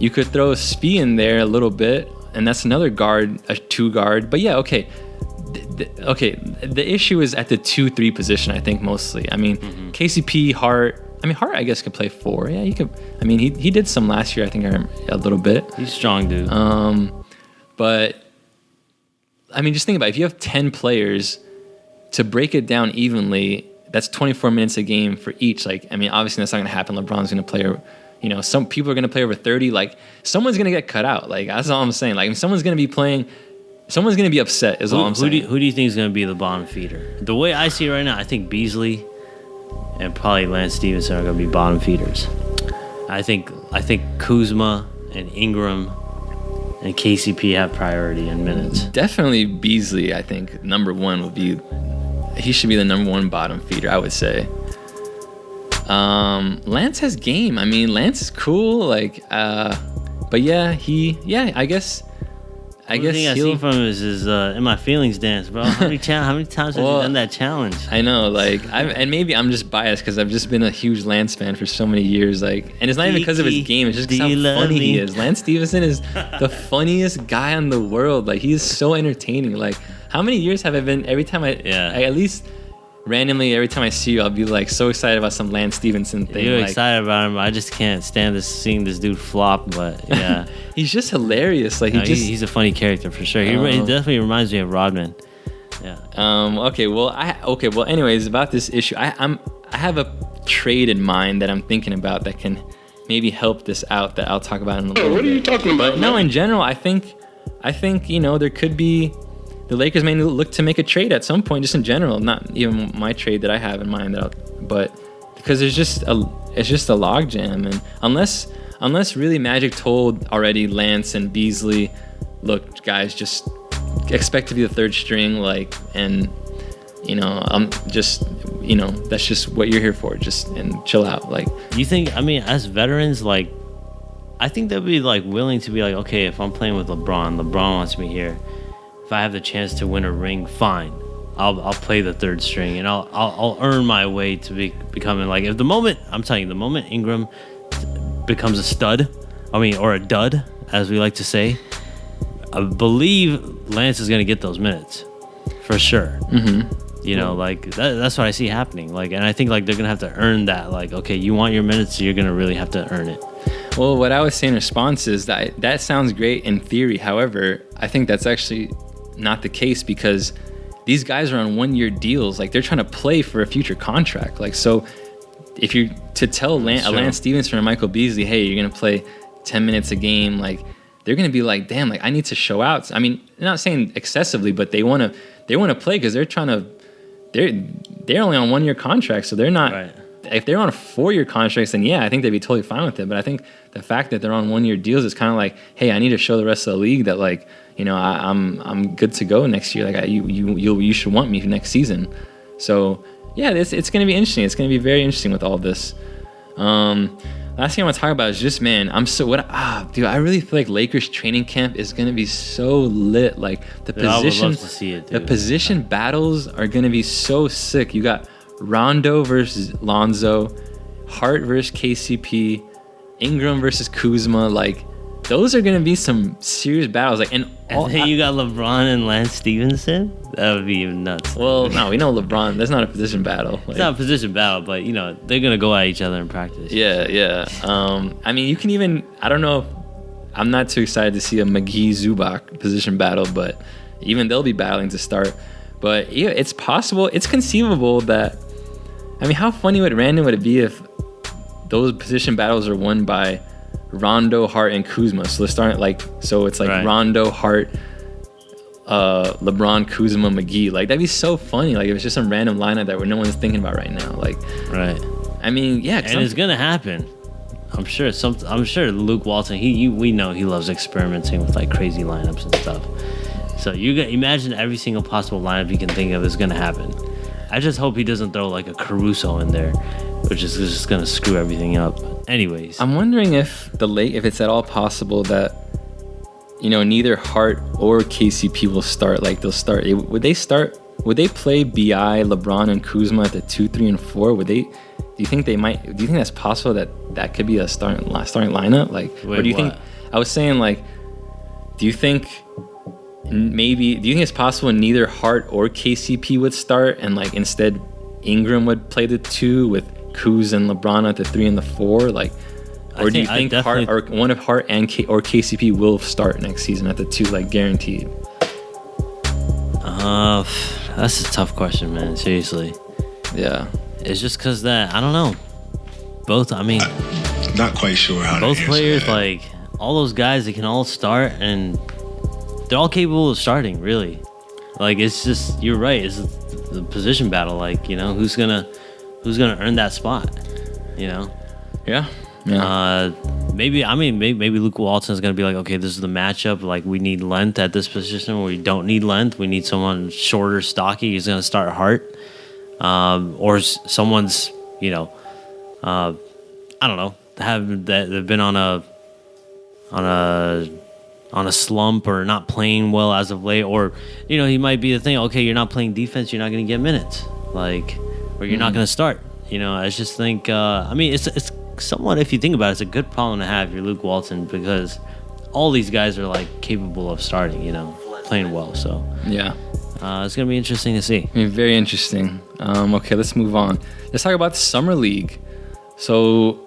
you could throw Svi in there a little bit, and that's another guard, a 2 guard. But yeah, okay. The issue is at the 2-3 position, I think, mostly. I mean, KCP, Hart. I mean, Hart, I guess, could play 4. Yeah, he could. I mean, he did some last year, I think, a little bit. He's a strong dude. But, I mean, just think about it. If you have 10 players, to break it down evenly, that's 24 minutes a game for each. Like, I mean, obviously that's not going to happen. LeBron's going to play, you know, some people are going to play over 30. Like, someone's going to get cut out. Like, that's all I'm saying. Like, if someone's going to be playing, someone's going to be upset is all I'm saying. Who do you think is going to be the bottom feeder? The way I see it right now, I think Beasley and probably Lance Stevenson are going to be bottom feeders. I think Kuzma and Ingram and KCP have priority in minutes. Definitely Beasley, I think, number one would be, he should be the number one bottom feeder, I would say. Lance has game. I mean, Lance is cool. Like, but yeah, I guess The thing I see from him is in my feelings dance, bro. How many times have you done that challenge? I know, like, and maybe I'm just biased because I've just been a huge Lance fan for so many years. Like, and it's not even because of his game; it's just because how funny he is. Lance Stevenson is the funniest guy in the world. Like, he is so entertaining. Like, how many years have I been? Every time I at least randomly, every time I see you, I'll be like so excited about some Lance Stevenson thing. You're like, excited about him. I just can't stand seeing this dude flop. But yeah, he's just hilarious. Like, he's a funny character for sure. He definitely reminds me of Rodman. Yeah. Okay. Well, anyways, about this issue, I have a trade in mind that I'm thinking about that can maybe help this out. That I'll talk about in a little bit. What are you talking about? But no, in general, I think you know, there could be. The Lakers may look to make a trade at some point, just in general. Not even my trade that I have in mind, but because it's just a logjam, and unless really Magic told already Lance and Beasley, look, guys, just expect to be the third string, like, and you know, just, you know, that's just what you're here for, just and chill out. Like, you think? I mean, as veterans, like, I think they'll be like willing to be like, okay, if I'm playing with LeBron wants me here. If I have the chance to win a ring, fine. I'll play the third string, and I'll earn my way to becoming like, if the moment Ingram becomes a stud, or a dud, as we like to say, I believe Lance is going to get those minutes for sure. Mm-hmm. You know, like that's what I see happening. Like, and I think like they're going to have to earn that. Like, okay, you want your minutes, so you're going to really have to earn it. Well, what I was saying in response is that sounds great in theory. However, I think that's actually not the case because these guys are on 1-year deals. Like, they're trying to play for a future contract. Like, so if you to tell Lance Stevenson or Michael Beasley, hey, you're gonna play 10 minutes a game, like, they're gonna be like, damn, like, I need to show out. I mean, I'm not saying excessively, but they wanna play because they're only on 1-year contracts, so they're not. Right. If they're on 4-year contracts, then yeah, I think they'd be totally fine with it. But I think the fact that they're on 1-year deals is kind of like, hey, I need to show the rest of the league that, like, you know, I'm good to go next year. Like, you should want me for next season. So yeah, it's going to be interesting. It's going to be very interesting with all this. Last thing I want to talk about is just, man, dude, I really feel like Lakers training camp is going to be so lit. Like, the position, I would love to see it, dude. The position battles are going to be so sick. You got Rondo versus Lonzo, Hart versus KCP, Ingram versus Kuzma. Like, those are going to be some serious battles. Like, and then you got LeBron and Lance Stevenson. That would be even nuts. Well, no, we know LeBron. That's not a position battle. Like, it's not a position battle, but you know they're going to go at each other in practice. Yeah. I mean, you can even. I don't know. I'm not too excited to see a McGee-Zubac position battle, but even they'll be battling to start. But yeah, it's possible. It's conceivable that. I mean, how funny would it be if those position battles are won by Rondo, Hart, and Kuzma? So let's start it's like right. Rondo, Hart, LeBron, Kuzma, McGee. Like, that'd be so funny. Like, if it's just some random lineup that no one's thinking about right now. Like, right. I mean, yeah, and it's gonna happen. I'm sure Luke Walton. We know he loves experimenting with like crazy lineups and stuff. So you imagine every single possible lineup you can think of is going to happen. I just hope he doesn't throw like a Caruso in there, which is just going to screw everything up. Anyways, I'm wondering if it's at all possible that, you know, neither Hart or KCP will start. Like they'll start. Would they play BI, LeBron, and Kuzma at the 2, 3, and 4? Do you think that's possible that could be a starting lineup? Like, wait, or do you what? think? I was saying like, do you think it's possible neither Hart or KCP would start, and like instead Ingram would play the 2 with Kuz and LeBron at the 3 and the 4? Like, or do you think Hart or one of Hart and or KCP will start next season at the 2, like guaranteed? That's a tough question, man. Seriously. Yeah. It's just because that I don't know. Both. I mean, Not quite sure how both to answer players, that. like all those guys, they can all start, and they're all capable of starting. Really, like it's just you're right. It's the position battle. Like, you know, who's gonna earn that spot? You know. Yeah. Maybe Luke Walton's gonna be like, okay, this is the matchup. Like, we need length at this position. We don't need length. We need someone shorter, stocky. He's gonna start Hart, or someone's, you know, I don't know, they've been on a slump or not playing well as of late, or, you know, he might be the thing. Okay, you're not playing defense. You're not gonna get minutes, like, or you're not gonna start. You know, I just think. I mean, it's somewhat, if you think about it, it's a good problem to have. You're Luke Walton, because all these guys are like capable of starting, you know, playing well. So Yeah. it's gonna be interesting to see. I mean, very interesting. Okay, let's move on. Let's talk about the Summer League. So,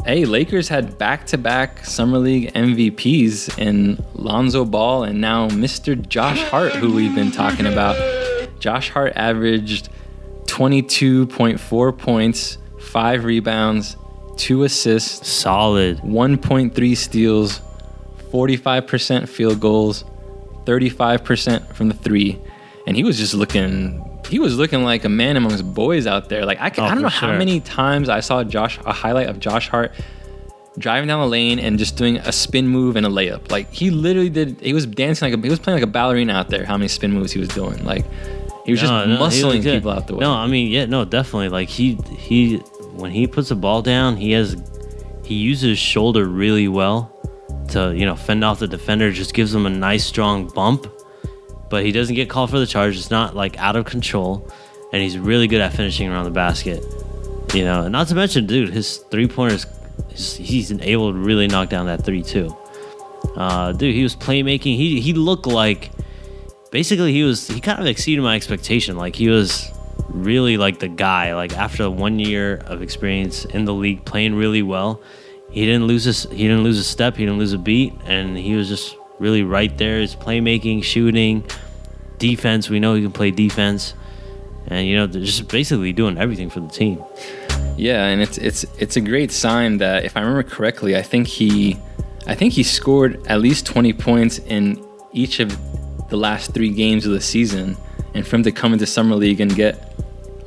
hey, Lakers had back-to-back Summer League MVPs in Lonzo Ball and now Mr. Josh Hart, who we've been talking about. Josh Hart averaged 22.4 points, 5 rebounds, 2 assists, Solid. 1.3 steals, 45% field goals, 35% from the 3, and he was looking like a man amongst boys out there. Like I don't know how many times I saw a highlight of Josh Hart driving down the lane and just doing a spin move and a layup. Like he was dancing he was playing like a ballerina out there. How many spin moves he was doing? Like he was just muscling people out the way. No, I mean, yeah, no, definitely. Like he when he puts the ball down, he uses his shoulder really well to, you know, fend off the defender. Just gives him a nice strong bump, but he doesn't get called for the charge. It's not like out of control, and he's really good at finishing around the basket. You know, and not to mention, dude, his 3-pointers, he's able to really knock down that 3 too. Dude, he was playmaking. He looked like, basically he kind of exceeded my expectation. Like he was really like the guy. Like after 1 year of experience in the league, playing really well, he didn't lose a step, he didn't lose a beat, and he was just really right there. His playmaking, shooting, defense. We know he can play defense, and, you know, they're just basically doing everything for the team. Yeah, and it's a great sign that, if I remember correctly, I think he scored at least 20 points in each of the last 3 games of the season, and for him to come into Summer League and get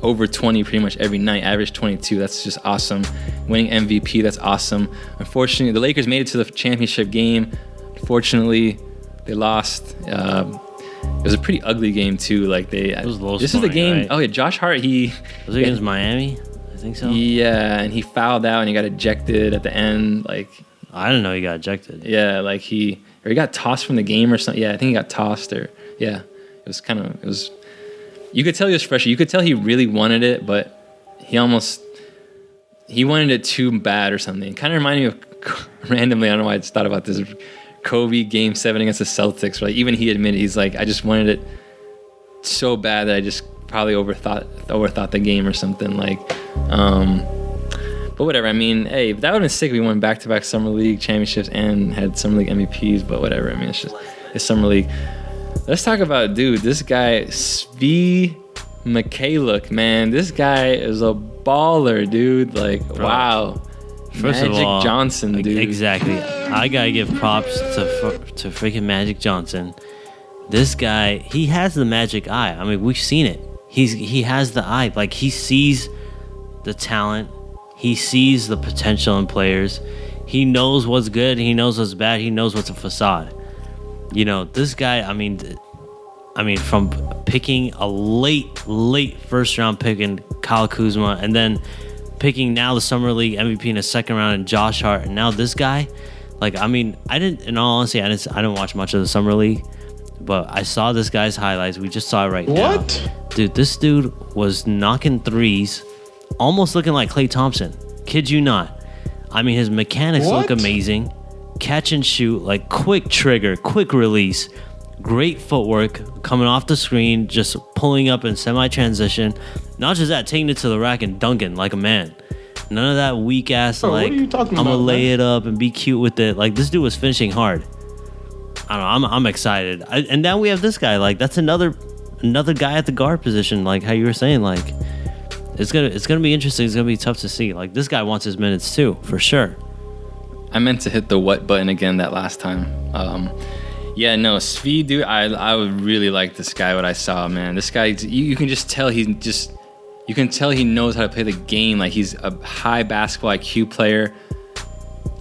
over 20 pretty much every night, average 22, that's just awesome. Winning MVP, that's awesome. Unfortunately, the Lakers made it to the championship game. Unfortunately, they lost. It was a pretty ugly game too. Like this is the game. Right? Oh yeah, Josh Hart. Was it against Miami? I think so. Yeah, and he fouled out and he got ejected at the end. Like I didn't know he got ejected. Yeah, like he got tossed from the game or something. Yeah, I think he got tossed it was. You could tell he was fresh. You could tell he really wanted it, but he wanted it too bad or something. It kind of reminded me of, randomly, I don't know why I just thought about this, Kobe Game 7 against the Celtics. Right? Even he admitted, he's like, I just wanted it so bad that I just probably overthought the game or something. Like, but whatever. I mean, hey, that would have been sick if we won back-to-back Summer League championships and had Summer League MVPs, but whatever. I mean, it's Summer League. Let's talk about, dude, this guy, Svi Mykhailiuk, man. This guy is a baller, dude. Like, bro, wow. First Magic of all, Johnson, dude. Exactly. I got to give props to freaking Magic Johnson. This guy, he has the magic eye. I mean, we've seen it. He has the eye. Like, he sees the talent. He sees the potential in players. He knows what's good. He knows what's bad. He knows what's a facade. You know, this guy, I mean, I mean, from picking a late first round pick in Kyle Kuzma, and then picking now the Summer League MVP in the second round in Josh Hart, and now this guy. Like, I mean, in all honesty, I didn't watch much of the Summer League, but I saw this guy's highlights. We just saw it right now. What? Dude, this dude was knocking threes, almost looking like Klay Thompson. Kid you not. I mean, his mechanics look amazing. Catch and shoot, like quick trigger, quick release, great footwork, coming off the screen, just pulling up in semi-transition. Not just that, taking it to the rack and dunking like a man. None of that weak ass, like, I'm gonna lay it up and be cute with it. Like, this dude was finishing hard. I don't know, I'm excited. And now we have this guy. Like, that's another guy at the guard position, like how you were saying. Like, it's gonna be interesting. It's gonna be tough to see. Like, this guy wants his minutes too, for sure. I meant to hit the what button again that last time. Yeah, no, Svi, dude, I would really like this guy, what I saw, man. This guy, you can just tell you can tell he knows how to play the game. Like, he's a high basketball IQ player.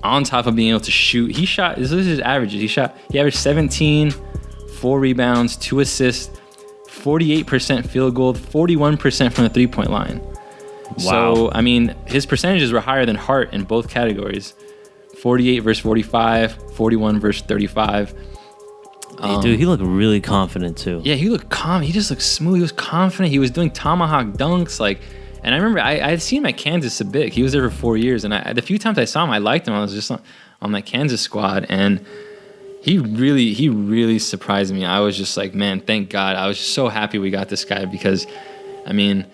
On top of being able to shoot, this is his averages. He averaged 17, 4 rebounds, 2 assists, 48% field goal, 41% from the 3-point line. Wow. So, I mean, his percentages were higher than Hart in both categories. 48 versus 45, 41 versus 35. Dude, he looked really confident too. Yeah, he looked calm. He just looked smooth. He was confident. He was doing tomahawk dunks. Like, and I remember I had seen him at Kansas a bit. He was there for 4 years, and the few times I saw him, I liked him. I was just on that Kansas squad, and he really surprised me. I was just like, man, thank God. I was just so happy we got this guy because, I mean,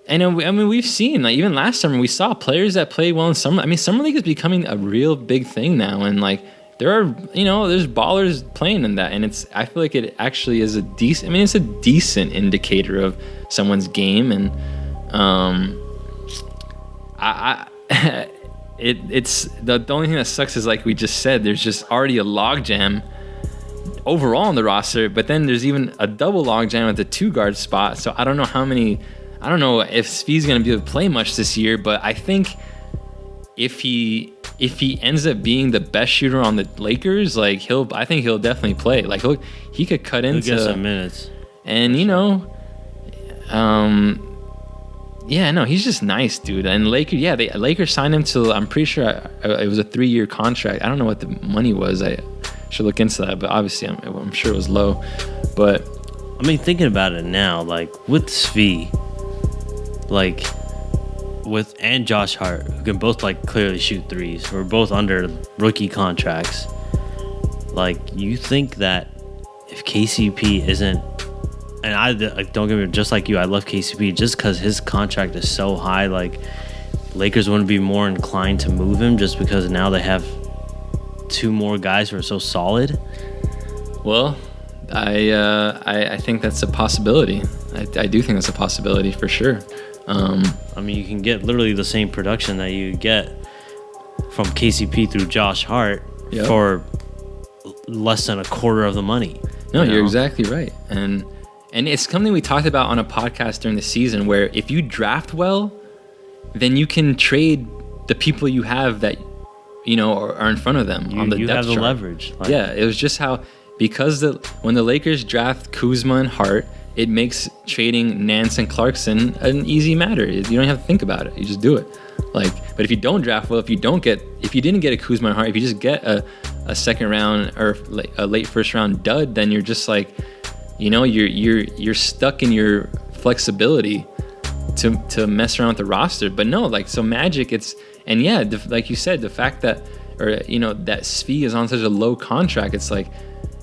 we've seen, like, even last summer we saw players that play well in summer. I mean, summer league is becoming a real big thing now, and like, there's ballers playing in that, and I feel like it actually is it's a decent indicator of someone's game, and it's the only thing that sucks is, like we just said, there's just already a logjam overall on the roster, but then there's even a double logjam at the 2-guard spot. So I don't know if Svi's going to be able to play much this year, but I think if he ends up being the best shooter on the Lakers, like, I think he'll definitely play. Like, he could cut into, he'll get some minutes, and yeah, no, he's just nice, dude. And Lakers signed him to, I'm pretty sure it was a 3-year contract. I don't know what the money was. I should look into that, but obviously I'm sure it was low. But I mean, thinking about it now, like, with Svi, like, and Josh Hart, who can both, like, clearly shoot threes, we're both under rookie contracts. Like, you think that if KCP isn't, and I don't get me, just like you, I love KCP just because his contract is so high. Like, Lakers wouldn't be more inclined to move him just because now they have 2 more guys who are so solid. Well, I think that's a possibility. I do think that's a possibility for sure. I mean, you can get literally the same production that you get from KCP through Josh Hart for less than a quarter of the money. No, you're exactly right. And it's something we talked about on a podcast during the season, where if you draft well, then you can trade the people you have that, are in front of them on the depth chart. You have the leverage. Like, yeah, it was just how, because when the Lakers draft Kuzma and Hart, it makes trading Nance and Clarkson an easy matter. You don't have to think about it. You just do it. Like, but if you don't draft well, if you didn't get a Kuzma and Hart, if you just get a second round or a late first round dud, then you're just like, you're stuck in your flexibility to mess around with the roster. But no, like, so Magic, like you said, the fact that that Svi is on such a low contract, it's like,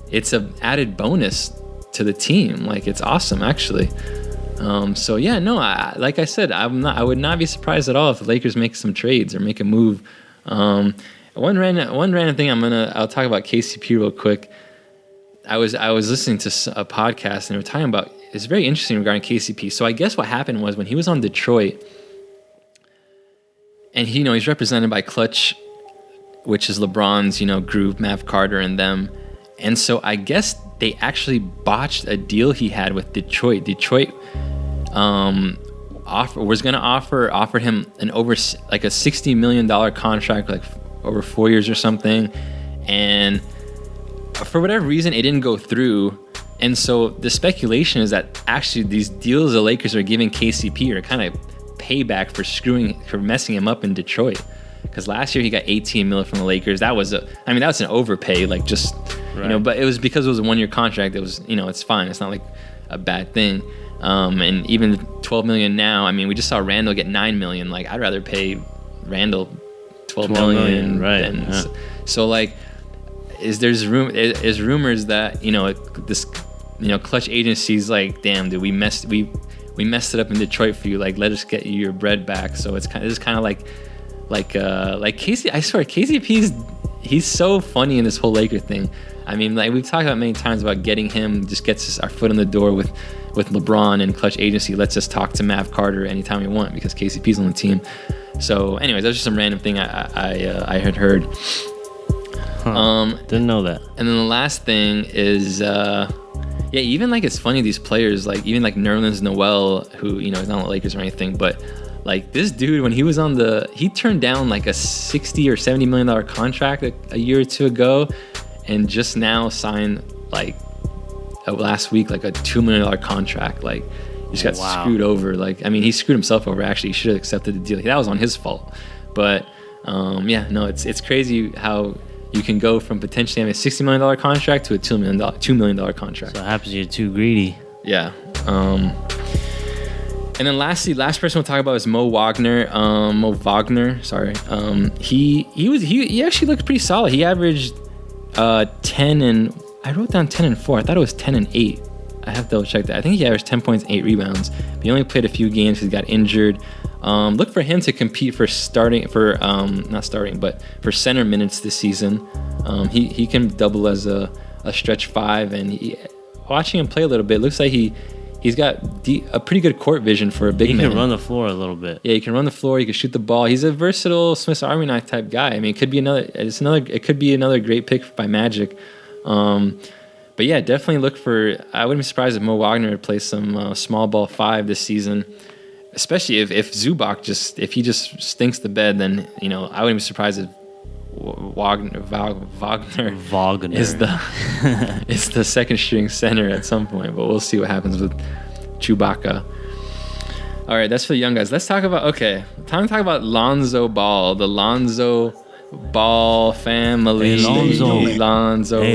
it's an added bonus to the team. Like, it's awesome, actually. So yeah, no, like I said, I would not be surprised at all if the Lakers make some trades or make a move. One random thing I'll talk about KCP real quick. I was listening to a podcast, and they were talking about, it's very interesting regarding KCP. So I guess what happened was, when he was on Detroit, and he's represented by Clutch, which is LeBron's, group, Mav Carter and them. And so I guess they actually botched a deal he had with Detroit. Detroit offered him over like a $60 million contract, like over 4 years or something. And for whatever reason, it didn't go through. And so the speculation is that actually these deals the Lakers are giving KCP are kind of payback for messing him up in Detroit. Because last year he got 18 million from the Lakers. That was that's an overpay, like just but it was because it was a 1-year contract. It was it's fine. It's not like a bad thing. And even 12 million now. I mean, we just saw Randall get 9 million. Like I'd rather pay Randall 12 million, right? So like, is rumors that this clutch agency's like, damn, dude, we messed it up in Detroit for you. Like, let us get you your bread back. So it's kind of like Casey. I swear, KCP's he's so funny in this whole Laker thing. I mean, like we've talked about many times about getting him just gets us our foot in the door with LeBron, and clutch agency lets us talk to Mav Carter anytime we want because KCP's on the team. So, anyways, that was just some random thing I had heard. Didn't know that. And then the last thing is, even like it's funny these players, like even like Nerlens Noel, who is not on the Lakers or anything, but like this dude when he was he turned down like a $60 or $70 million contract a year or two ago, and just now signed like last week like a $2 million contract. Like he just got screwed over. Like I mean, he screwed himself over. Actually, he should have accepted the deal. That was on his fault. But it's crazy how you can go from potentially having a $60 million contract to a $2 million contract. So it happens you're too greedy. Yeah. And then last person we'll talk about is Mo Wagner. Sorry. He actually looked pretty solid. He averaged 10 and I wrote down 10 and 4. I thought it was 10 and 8. I have to double check that. I think he averaged 10 points and 8 rebounds. But he only played a few games because he got injured. Look for him to compete for center minutes this season. He can double as a stretch 5, and watching him play a little bit, looks like he's got a pretty good court vision for a big man. He can run the floor a little bit. Yeah, he can run the floor. He can shoot the ball. He's a versatile Swiss Army knife type guy. I mean, it could be another great pick by Magic. But yeah, definitely look for. I wouldn't be surprised if Mo Wagner would play some small ball 5 this season. Especially if Zubac if he just stinks the bed, then I wouldn't be surprised if Wagner is the second string center at some point. But we'll see what happens with Chewbacca. All right, that's for the young guys. Let's talk about time to talk about Lonzo Ball, the Lonzo Ball family. Hey,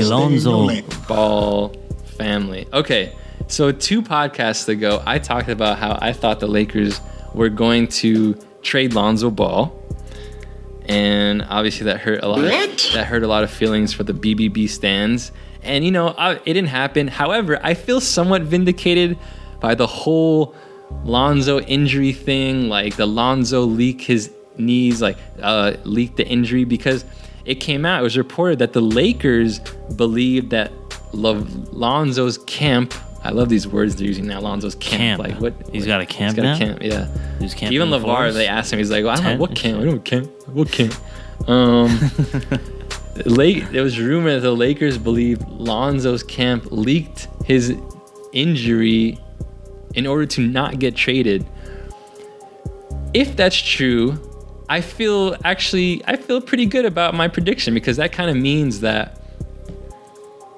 Lonzo Ball family. Okay. So 2 podcasts ago, I talked about how I thought the Lakers were going to trade Lonzo Ball, and obviously that hurt a lot. That hurt a lot of feelings for the BBB stands, and it didn't happen. However, I feel somewhat vindicated by the whole Lonzo injury thing, like the Lonzo leak his knees, leaked the injury because it came out. It was reported that the Lakers believed that Lonzo's camp. I love these words they're using now. Lonzo's camp. Like what? He's got a camp now? now? He's got a camp, yeah. He's camping. Even LeVar, they asked him, he's like, well, I don't know what camp. I don't camp. What camp? There was rumor that the Lakers believed Lonzo's camp leaked his injury in order to not get traded. If that's true, I feel pretty good about my prediction because that kind of means that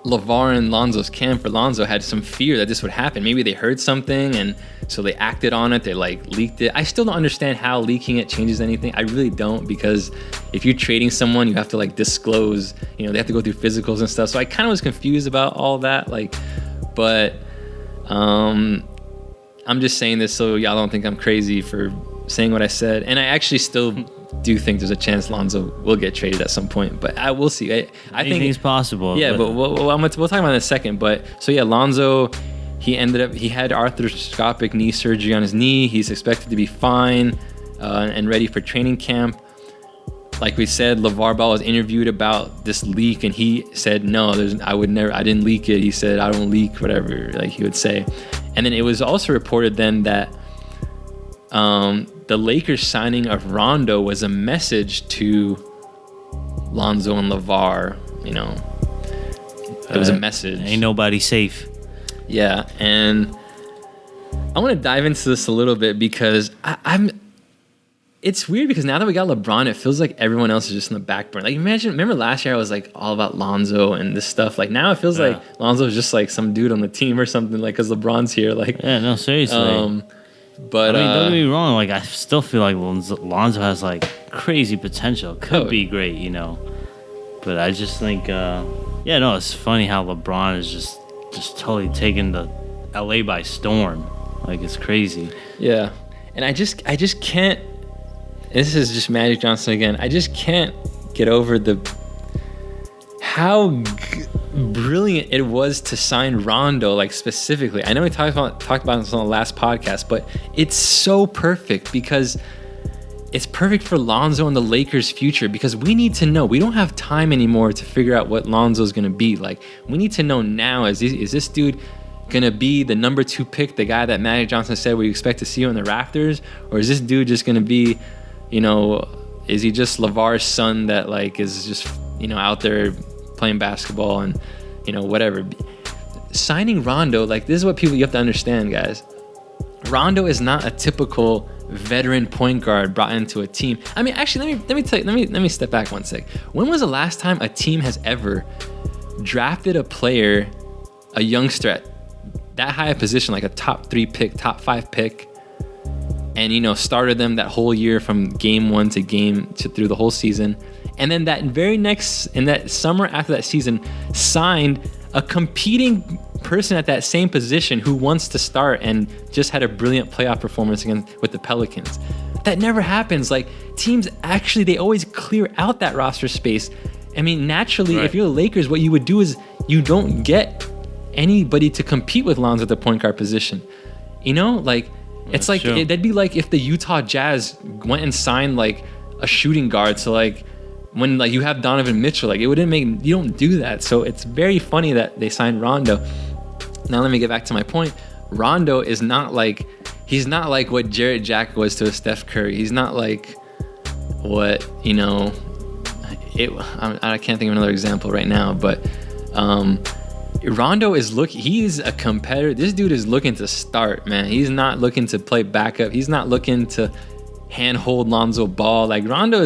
LeVar and Lonzo's camp for Lonzo had some fear that this would happen. Maybe they heard something and so they acted on it. They leaked it. I still don't understand how leaking it changes anything. I really don't, because if you're trading someone, you have to disclose, they have to go through physicals and stuff. So I kind of was confused about all that. But I'm just saying this so y'all don't think I'm crazy for saying what I said. And I actually still do think there's a chance Lonzo will get traded at some point, but I will see. I think it's possible. Yeah, but we'll talk about it in a second. But so yeah, Lonzo, he had arthroscopic knee surgery on his knee. He's expected to be fine and ready for training camp. Like we said, LeVar Ball was interviewed about this leak, and he said, "No, I didn't leak it." He said, "I don't leak whatever," like he would say. And then it was also reported then that the Lakers signing of Rondo was a message to Lonzo and LeVar. It was a message. Ain't nobody safe. Yeah, and I want to dive into this a little bit because it's weird because now that we got LeBron, it feels like everyone else is just in the back burner. Like remember last year I was like all about Lonzo and this stuff. Like now it feels like Lonzo is just like some dude on the team or something. Like because LeBron's here. Like no, seriously. But I mean, don't get me wrong. Like I still feel like Lonzo has like crazy potential. Could be great, you know. But I just think, it's funny how LeBron is just totally taking the LA by storm. Like it's crazy. Yeah, and I just can't. This is just Magic Johnson again. I just can't get over how brilliant it was to sign Rondo, like specifically. I know we talked about this on the last podcast, but it's so perfect because it's perfect for Lonzo and the Lakers' future because we need to know. We don't have time anymore to figure out what Lonzo's going to be. Like, we need to know now, is this dude going to be the number 2 pick, the guy that Magic Johnson said we expect to see on the Raptors? Or is this dude just going to be, is he just LeVar's son that, like, is just, out there playing basketball and, whatever. Signing Rondo, like, this is what you have to understand, guys. Rondo is not a typical veteran point guard brought into a team. I mean, actually, let me step back one sec. When was the last time a team has ever drafted a player, a youngster at that high a position, like a top 3 pick, top 5 pick, and started them that whole year from game 1 to through the whole season, and then that summer after that season signed a competing person at that same position who wants to start and just had a brilliant playoff performance with the Pelicans? That never happens. Like, teams actually, they always clear out that roster space. I mean, naturally, if you're the Lakers, what you would do is you don't get anybody to compete with Lonzo at the point guard position. It's like that'd be like if the Utah Jazz went and signed like a shooting guard. So like when like you have Donovan Mitchell, like you don't do that. So it's very funny that they signed Rondo. Now let me get back to my point. Rondo is not like, he's not like what Jarrett Jack was to a Steph Curry. He's not like what, I can't think of another example right now, but Rondo he's a competitor. This dude is looking to start, man. He's not looking to play backup. He's not looking to handhold Lonzo Ball. Like Rondo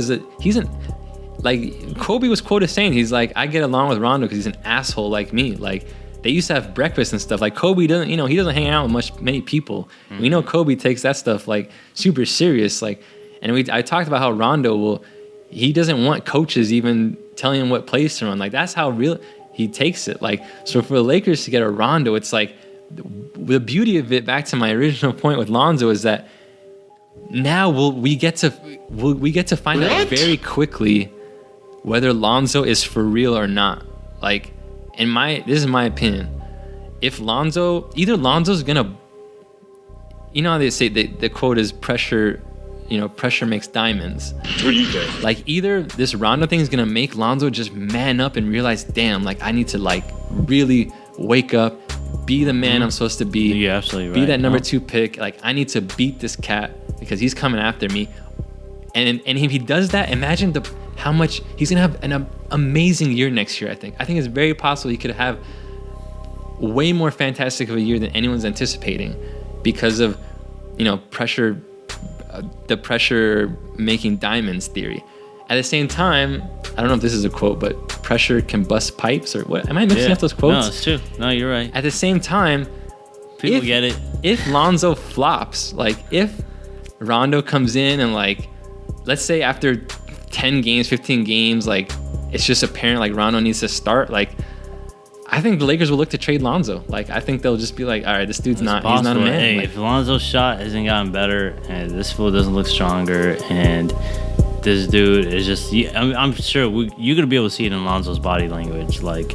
like Kobe was quoted saying, he's like, I get along with Rondo because he's an asshole like me. Like they used to have breakfast and stuff. Like Kobe doesn't, he doesn't hang out with many people. Mm-hmm. We know Kobe takes that stuff like super serious. Like, and I talked about how Rondo he doesn't want coaches even telling him what plays to run. Like that's how real he takes it. Like, so for the Lakers to get a Rondo, it's like the beauty of it, back to my original point with Lonzo, is that now we get to find out very quickly whether Lonzo is for real or not. Like, this is my opinion. If Lonzo's gonna, how they say the quote is pressure makes diamonds. Like either this Rondo thing is gonna make Lonzo just man up and realize, damn, like I need to like really wake up, be the man I'm supposed to be. You're absolutely right. Be that number 2 pick. Like I need to beat this cat because he's coming after me. And if he does that, imagine how much he's gonna have an amazing year next year. I think it's very possible he could have way more fantastic of a year than anyone's anticipating because of pressure. The pressure making diamonds theory. At the same time, I don't know if this is a quote, but pressure can bust pipes or what? Am I mixing up those quotes? No, it's true. No, you're right. At the same time, people get it. If Lonzo flops, like if Rondo comes in and like, let's say after 10 games, 15 games, like it's just apparent like Rondo needs to start, like I think the Lakers will look to trade Lonzo. Like, I think they'll just be like, all right, this dude's he's not a man. Hey, like, if Lonzo's shot hasn't gotten better and this fool doesn't look stronger and this dude is just, I'm sure you're going to be able to see it in Lonzo's body language. Like,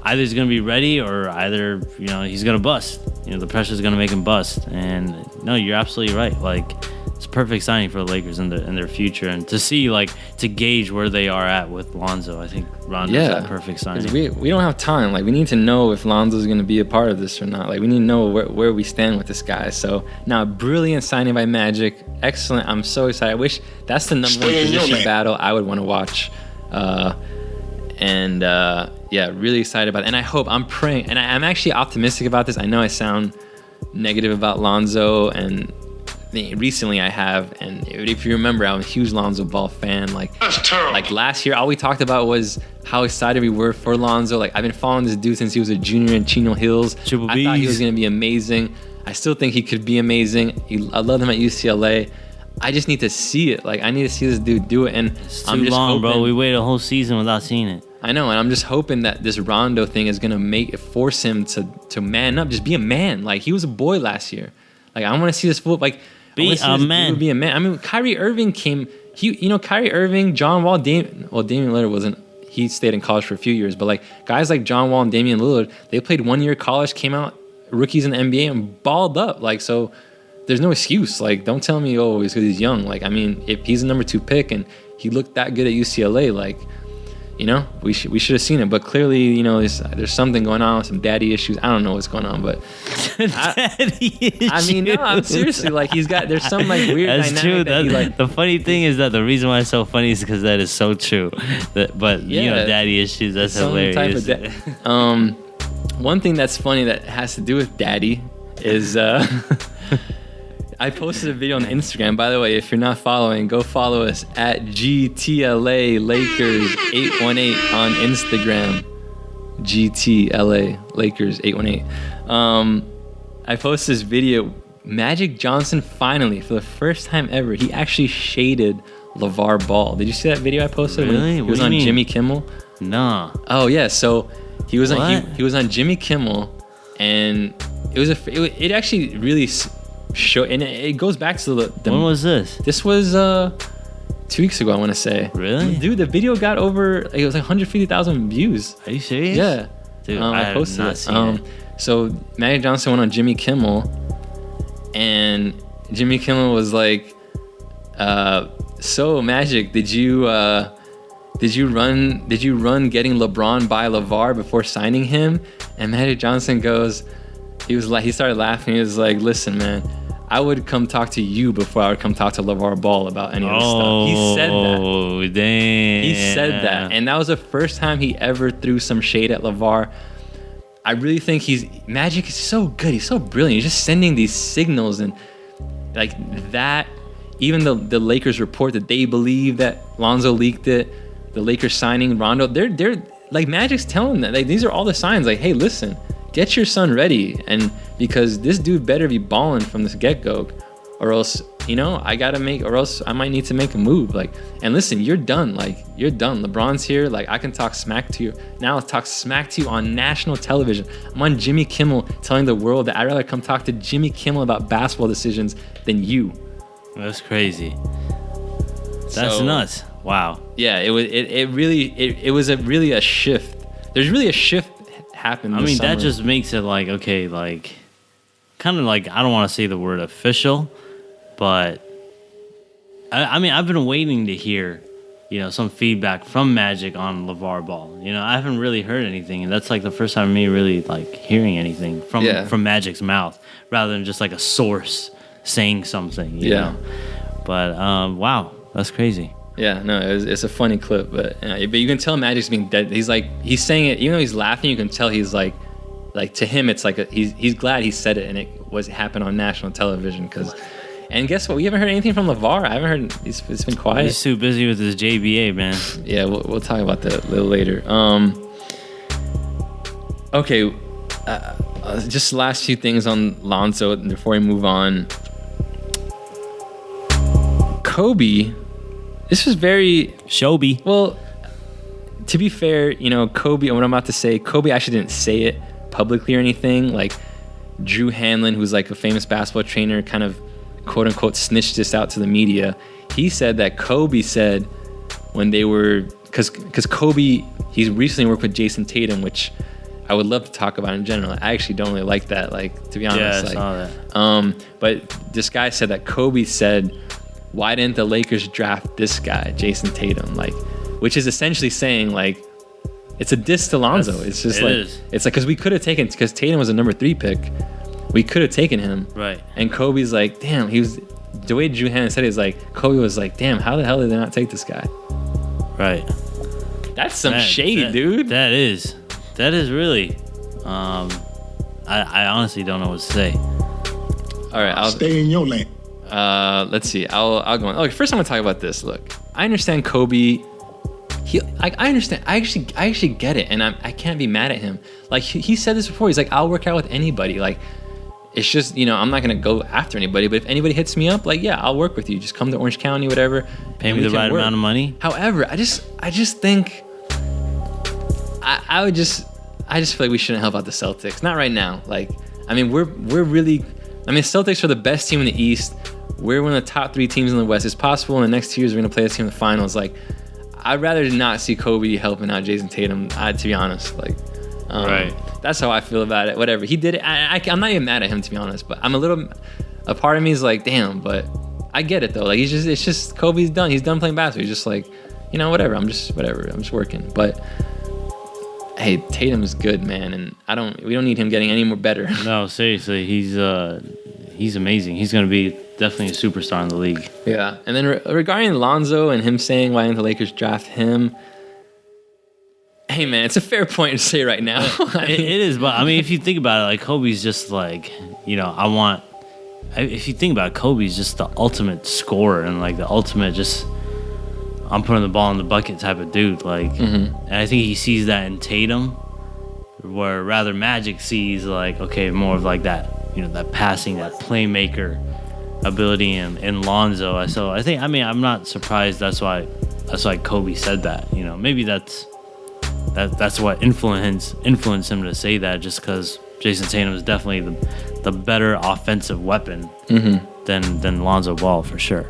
either he's going to be ready or either, he's going to bust. The pressure's going to make him bust. And no, you're absolutely right. Like, it's a perfect signing for the Lakers in their future, and to see to gauge where they are at with Lonzo. I think Rondo's a perfect signing. We don't have time. Like we need to know if Lonzo's going to be a part of this or not. Like we need to know where we stand with this guy. So now, brilliant signing by Magic. Excellent. I'm so excited. I wish that's the number 1 position battle I would want to watch. Really excited about it. And I'm praying, and I'm actually optimistic about this. I know I sound negative about Lonzo and recently I have, and if you remember, I'm a huge Lonzo Ball fan. Like, That's terrible. like last year, all we talked about was how excited we were for Lonzo. Like, I've been following this dude since he was a junior in Chino Hills. Triple I thought he was Bs. going to be amazing. I still think he could be amazing. I love him at UCLA. I just need to see it. Like, I need to see this dude do it. And It's too I'm just long, hoping, bro. We waited a whole season without seeing it. I know, and I'm just hoping that this Rondo thing is gonna force him to man up, just be a man. Like, he was a boy last year. Like, I want to see this fool. Like, Be I wanna see a this man. dude be a man. I mean, Kyrie Irving came. Kyrie Irving, John Wall, Damian Lillard wasn't. He stayed in college for a few years, but like guys like John Wall and Damian Lillard, they played 1 year college, came out rookies in the NBA and balled up. Like, so there's no excuse. Like, don't tell me, oh, it's because he's young. Like, I mean, if he's a number 2 pick and he looked that good at UCLA, like, you know, we should have seen it. But clearly, you know, there's something going on, some daddy issues. I don't know what's going on, but I mean, no, I'm seriously, like, there's some like weird That's dynamic true. that he, like, The funny thing is that the reason why it's so funny is because that is so true. But you know, Yeah. daddy issues. That's some hilarious. type of one thing that's funny that has to do with daddy is I posted a video on Instagram. By the way, if you're not following, go follow us at GTLA Lakers 818 on Instagram. GTLA Lakers 818. I posted this video. Magic Johnson finally, for the first time ever, he actually shaded LeVar Ball. Did you see that video I posted? Really? He was What on do you mean? Jimmy Kimmel. Nah. Oh yeah, so he was on What? he was on Jimmy Kimmel, and it actually really showed, and it goes back to the When was this? this was 2 weeks ago, I want to say. Really? Dude, the video got over, it was like 150,000 views. Are you serious? Yeah. Dude, I have posted not it. seen it. So Magic Johnson went on Jimmy Kimmel, and Jimmy Kimmel was like, so Magic, did you run getting LeBron by LeVar before signing him? And Magic Johnson he started laughing. He was like, listen, man, I would come talk to you before I would come talk to LeVar Ball about any of this stuff. He said that. Oh, damn. He said that. And that was the first time he ever threw some shade at LeVar. I really think Magic is so good. He's so brilliant. He's just sending these signals, and like that, even the Lakers report that they believe that Lonzo leaked it, the Lakers signing Rondo, they're like, Magic's telling them, like, these are all the signs, like, hey, listen, get your son ready, and because this dude better be balling from this get-go, or else, you know, or else I might need to make a move. Like, and listen, you're done. Like, you're done. LeBron's here. Like, I can talk smack to you. Now I'll talk smack to you on national television. I'm on Jimmy Kimmel telling the world that I'd rather come talk to Jimmy Kimmel about basketball decisions than you. That's crazy. That's So, nuts. Wow. Yeah, it was really a shift. There's really a shift happened. I this mean, that summer. just makes it like, okay, like, kind of like, I don't want to say the word official, but I mean, I've been waiting to hear, you know, some feedback from Magic on LeVar Ball. You know, I haven't really heard anything, and that's like the first time of me really like hearing anything from Magic's mouth, rather than just like a source saying something. You know? But wow, that's crazy. Yeah, no, it's a funny clip, but you can tell Magic's being dead. He's saying it, even though he's laughing, you can tell he's like to him, it's like he's glad he said it and it happened on national television. And guess what? We haven't heard anything from LeVar. I haven't heard. It's been quiet. He's too busy with his JBA, man. Yeah, we'll talk about that a little later. Okay, just last few things on Lonzo before we move on. Kobe. This was very Shobi. well. To be fair, you know, Kobe. What I'm about to say, Kobe actually didn't say it publicly or anything. Like, Drew Hanlon, who's like a famous basketball trainer, kind of quote unquote snitched this out to the media. He said that Kobe said when they were, because Kobe, he's recently worked with Jason Tatum, which I would love to talk about in general. I actually don't really like that, like, to be honest. Yeah, I saw that. But this guy said that Kobe said, why didn't the Lakers draft this guy, Jason Tatum? Like, which is essentially saying, like, it's a diss to Lonzo. It's just it's like, because we could have taken, because Tatum was a number 3 pick, we could have taken him. Right. And Kobe's like, damn, the way Drew Hannon said it is like, Kobe was like, damn, how the hell did they not take this guy? Right. That's some shade, dude. That is really. I honestly don't know what to say. All right, Stay in your lane. Let's see. I'll go on. Okay, first I'm gonna talk about this. Look, I understand Kobe. I understand. I actually get it, and I can't be mad at him. Like he said this before. He's like, I'll work out with anybody. Like, it's just, I'm not gonna go after anybody. But if anybody hits me up, like, yeah, I'll work with you. Just come to Orange County, whatever. Pay me the right amount of money. However, I just think I just feel like we shouldn't help out the Celtics. Not right now. Like, I mean, we're really. I mean, Celtics are the best team in the East. We're one of the top 3 teams in the West. It's possible in the next 2 years we're gonna play this team in the finals. Like, I'd rather not see Kobe helping out Jason Tatum. To be honest, like, right. That's how I feel about it. Whatever he did, I'm not even mad at him, to be honest. But a part of me is like, damn. But I get it though. Like, it's just Kobe's done. He's done playing basketball. He's just like, whatever. I'm just working. But hey, Tatum's good, man, and we don't need him getting any more better. No, seriously, he's amazing. He's gonna be definitely a superstar in the league. Yeah, and then regarding Lonzo and him saying why didn't the Lakers draft him? Hey man, it's a fair point to say right now. It is, but I mean, if you think about it, like Kobe's just like, if you think about it, Kobe's just the ultimate scorer and like the ultimate just, I'm putting the ball in the bucket type of dude. Like, and I think he sees that in Tatum, where rather Magic sees like, okay, more of like that, that passing, that playmaker ability in Lonzo. So I think, I'm not surprised. That's why Kobe said that. Maybe that's what influenced him to say that, just because Jason Tatum is definitely the better offensive weapon than Lonzo Ball for sure.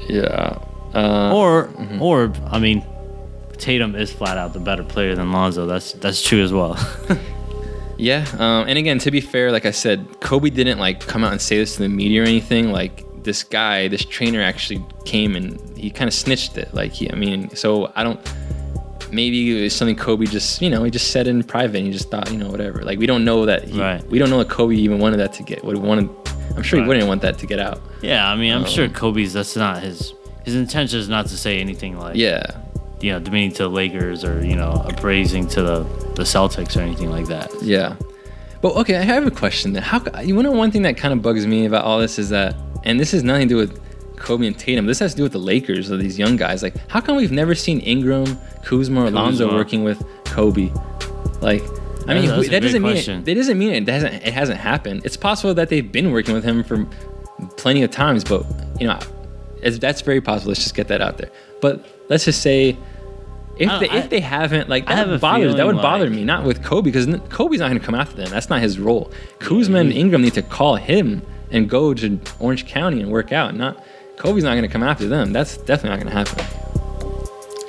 Yeah. Or I mean, Tatum is flat out the better player than Lonzo. That's true as well. Yeah. And again, to be fair, like I said, Kobe didn't like come out and say this to the media or anything. Like, this trainer actually came and he kind of snitched it. Like, so I don't. Maybe it was something Kobe just, he just said in private and he just thought, whatever. Like, we don't know that. We don't know that Kobe even wanted that to get. I'm sure he wouldn't want that to get out. Yeah, I mean, I'm sure that's not his intention is not to say anything like, demeaning to the Lakers or, appraising to the Celtics or anything like that. Yeah. But okay, I have a question then. One thing that kind of bugs me about all this is that, and this has nothing to do with Kobe and Tatum, this has to do with the Lakers or these young guys. Like, how come we've never seen Ingram, Kuzma, or Lonzo working with Kobe? Like, I mean, that doesn't mean it hasn't happened. It's possible that they've been working with him for plenty of times, but that's very possible. Let's just get that out there. But let's just say if they haven't, like, that would bother me, not with Kobe, because Kobe's not going to come after them. That's not his role. Kuzma and Ingram need to call him and go to Orange County and work out. Kobe's not going to come after them. That's definitely not going to happen.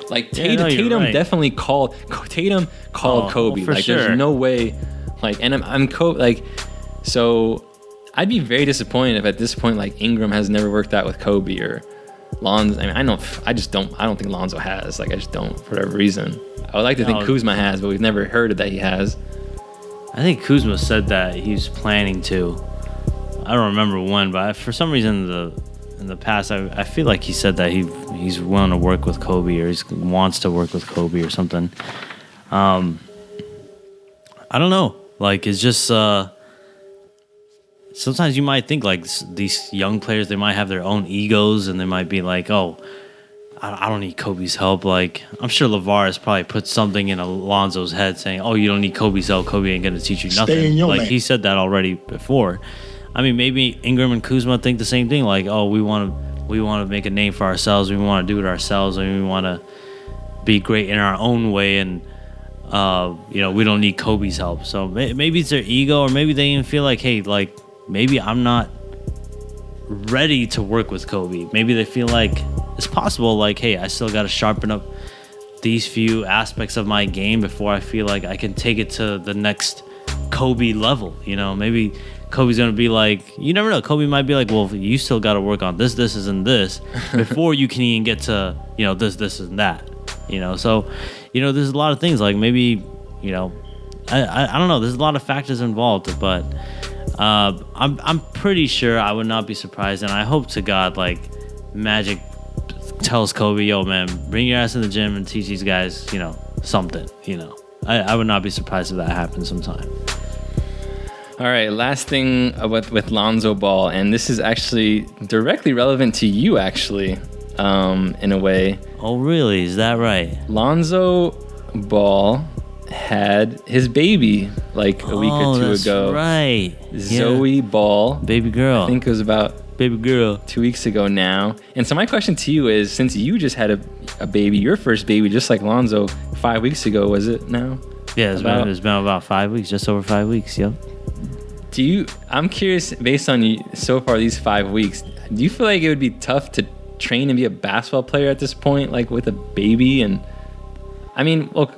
Like, Tatum definitely called Kobe. Like, sure. There's no way. Like, and I'm like, so I'd be very disappointed if at this point, like, Ingram has never worked out with Kobe or Lonzo. I mean, I don't think Lonzo has. Like, I just don't, for whatever reason. I would like to think Kuzma has, but we've never heard of that he has. I think Kuzma said that he was planning to. I don't remember when, but for some reason in the past, I feel like he said that he's willing to work with Kobe, or he wants to work with Kobe or something. I don't know. Like, it's just sometimes you might think like these young players, they might have their own egos, and they might be like, oh, I don't need Kobe's help. Like, I'm sure LeVar has probably put something in Alonzo's head saying, oh, you don't need Kobe's help. Kobe ain't gonna teach you nothing. Stay in your lane. He said that already before. I mean, maybe Ingram and Kuzma think the same thing. Like, oh, we want to make a name for ourselves. We want to do it ourselves, and we want to be great in our own way. And we don't need Kobe's help. So maybe it's their ego, or maybe they even feel like, hey, like, maybe I'm not ready to work with Kobe. Maybe they feel like it's possible. Like, hey, I still got to sharpen up these few aspects of my game before I feel like I can take it to the next Kobe level. Maybe Kobe's going to be like, you never know. Kobe might be like, well, you still got to work on this, and this before you can even get to, this, and that, So, there's a lot of things, like, maybe, I don't know. There's a lot of factors involved, but I'm pretty sure I would not be surprised. And I hope to God, like, Magic tells Kobe, yo, man, bring your ass in the gym and teach these guys, something, I would not be surprised if that happens sometime. All right, last thing with Lonzo Ball, and this is actually directly relevant to you, actually, in a way. Oh, really? Is that right? Lonzo Ball had his baby like a week or two ago. Right. Zoe Ball. Baby girl. I think it was about baby girl 2 weeks ago now. And so my question to you is, since you just had a baby, your first baby, just like Lonzo, 5 weeks ago, was it now? Yeah, it's been about 5 weeks, just over 5 weeks, yep. I'm curious, based on so far these 5 weeks, do you feel like it would be tough to train and be a basketball player at this point, like with a baby? And I mean, look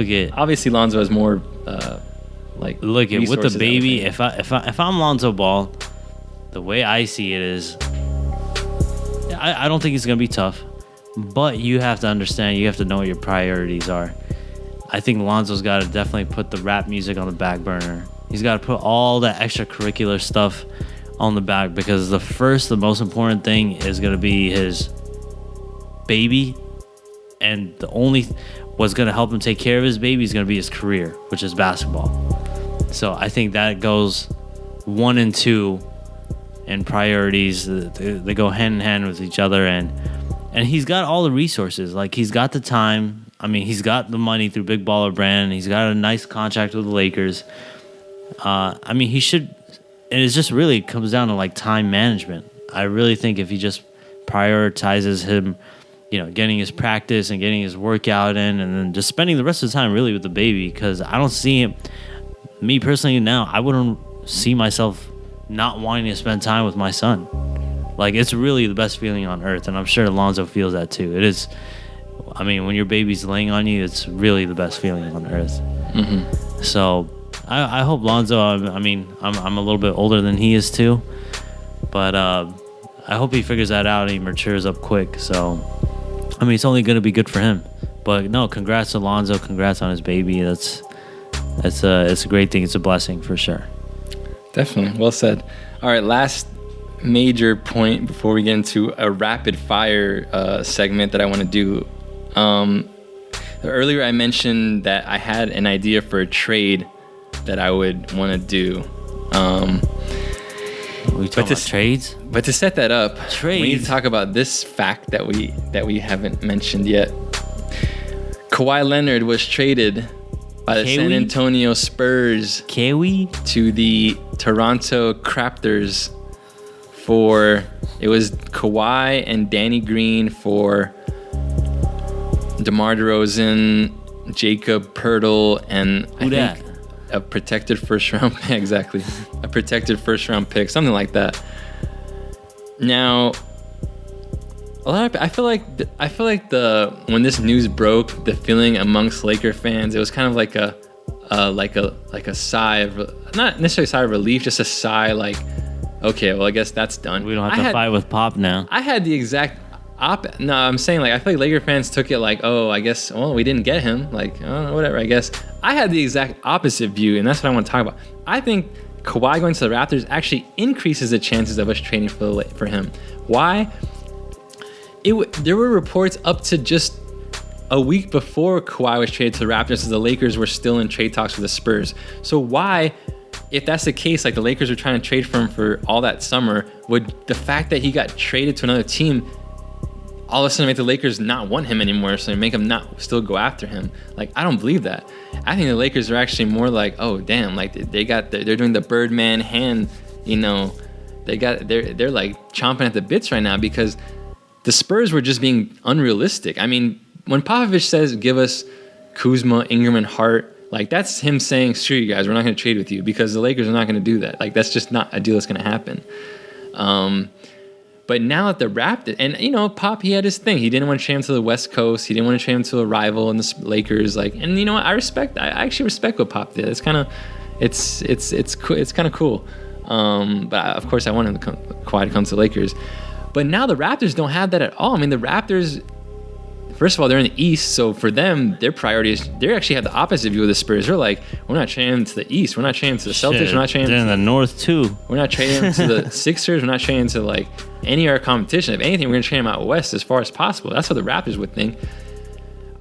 at, obviously Lonzo has more look at with the baby. If I'm Lonzo Ball, the way I see it is, I don't think it's gonna be tough, but you have to understand, you have to know what your priorities are. I think Lonzo's got to definitely put the rap music on the back burner. He's got to put all the extracurricular stuff on the back, because the most important thing is going to be his baby, and the only what's going to help him take care of his baby is going to be his career, which is basketball. So I think that goes 1 and 2 in priorities. They go hand in hand with each other, and he's got all the resources. Like, he's got the time. I mean, he's got the money through Big Baller Brand. He's got a nice contract with the Lakers. I mean, he should, and it just really comes down to like time management. I really think if he just prioritizes him, getting his practice and getting his workout in, and then just spending the rest of the time really with the baby, because I don't see him, me personally now, I wouldn't see myself not wanting to spend time with my son. Like, it's really the best feeling on earth, and I'm sure Alonzo feels that too. It is. I mean, when your baby's laying on you, it's really the best feeling on earth. Mm-hmm. So I hope Lonzo, I mean, I'm a little bit older than he is too, but I hope he figures that out and he matures up quick. So, I mean, it's only going to be good for him. But no, congrats to Lonzo. Congrats on his baby. It's a great thing. It's a blessing for sure. Definitely. Well said. All right, last major point before we get into a rapid fire segment that I want to do. Earlier I mentioned that I had an idea for a trade that I would want to do. We talking about trades? But to set that up, we need to talk about this fact that we haven't mentioned yet. Kawhi Leonard was traded by the San Antonio Spurs to the Toronto Raptors it was Kawhi and Danny Green for DeMar DeRozan, Jacob Poeltl, and I think a protected first round pick. Exactly, a protected first round pick, something like that. Now, I feel like when this news broke, the feeling amongst Laker fans, it was kind of like a sigh of, not necessarily a sigh of relief, just a sigh like, okay, well, I guess that's done. We don't have to fight with Pop now. I had the exact no, I'm saying, like, I feel like Laker fans took it like, oh, I guess, well, we didn't get him. Like, oh, whatever, I guess. I had the exact opposite view, and that's what I want to talk about. I think Kawhi going to the Raptors actually increases the chances of us trading for him. Why? There were reports up to just a week before Kawhi was traded to the Raptors, so the Lakers were still in trade talks with the Spurs. So why, if that's the case, like the Lakers were trying to trade for him for all that summer, would the fact that he got traded to another team all of a sudden make the Lakers not want him anymore, so make them not still go after him? Like, I don't believe that. I think the Lakers are actually more like, oh damn, like they're doing the Birdman hand, they're like chomping at the bits right now, because the Spurs were just being unrealistic. I mean, when Popovich says give us Kuzma, Ingram, and Hart, like that's him saying, screw you guys, we're not going to trade with you, because the Lakers are not going to do that. Like, that's just not a deal that's going to happen. But now at the Raptors, and Pop, he had his thing. He didn't want to trade him to the West Coast. He didn't want to trade him to a rival in the Lakers. Like, and you know what? I actually respect what Pop did. It's kind of, it's kind of cool. But of course, I wanted Kawhi to come to the Lakers. But now the Raptors don't have that at all. I mean, the Raptors, first of all, they're in the East, so for them, their priority is, they actually have the opposite view of the Spurs. They're like, we're not trading them to the East. We're not trading them to the Celtics. We're not trading them to the North too. We're not trading them to the Sixers. We're not trading to like any of our competition. If anything, we're going to trade them out West as far as possible. That's what the Raptors would think.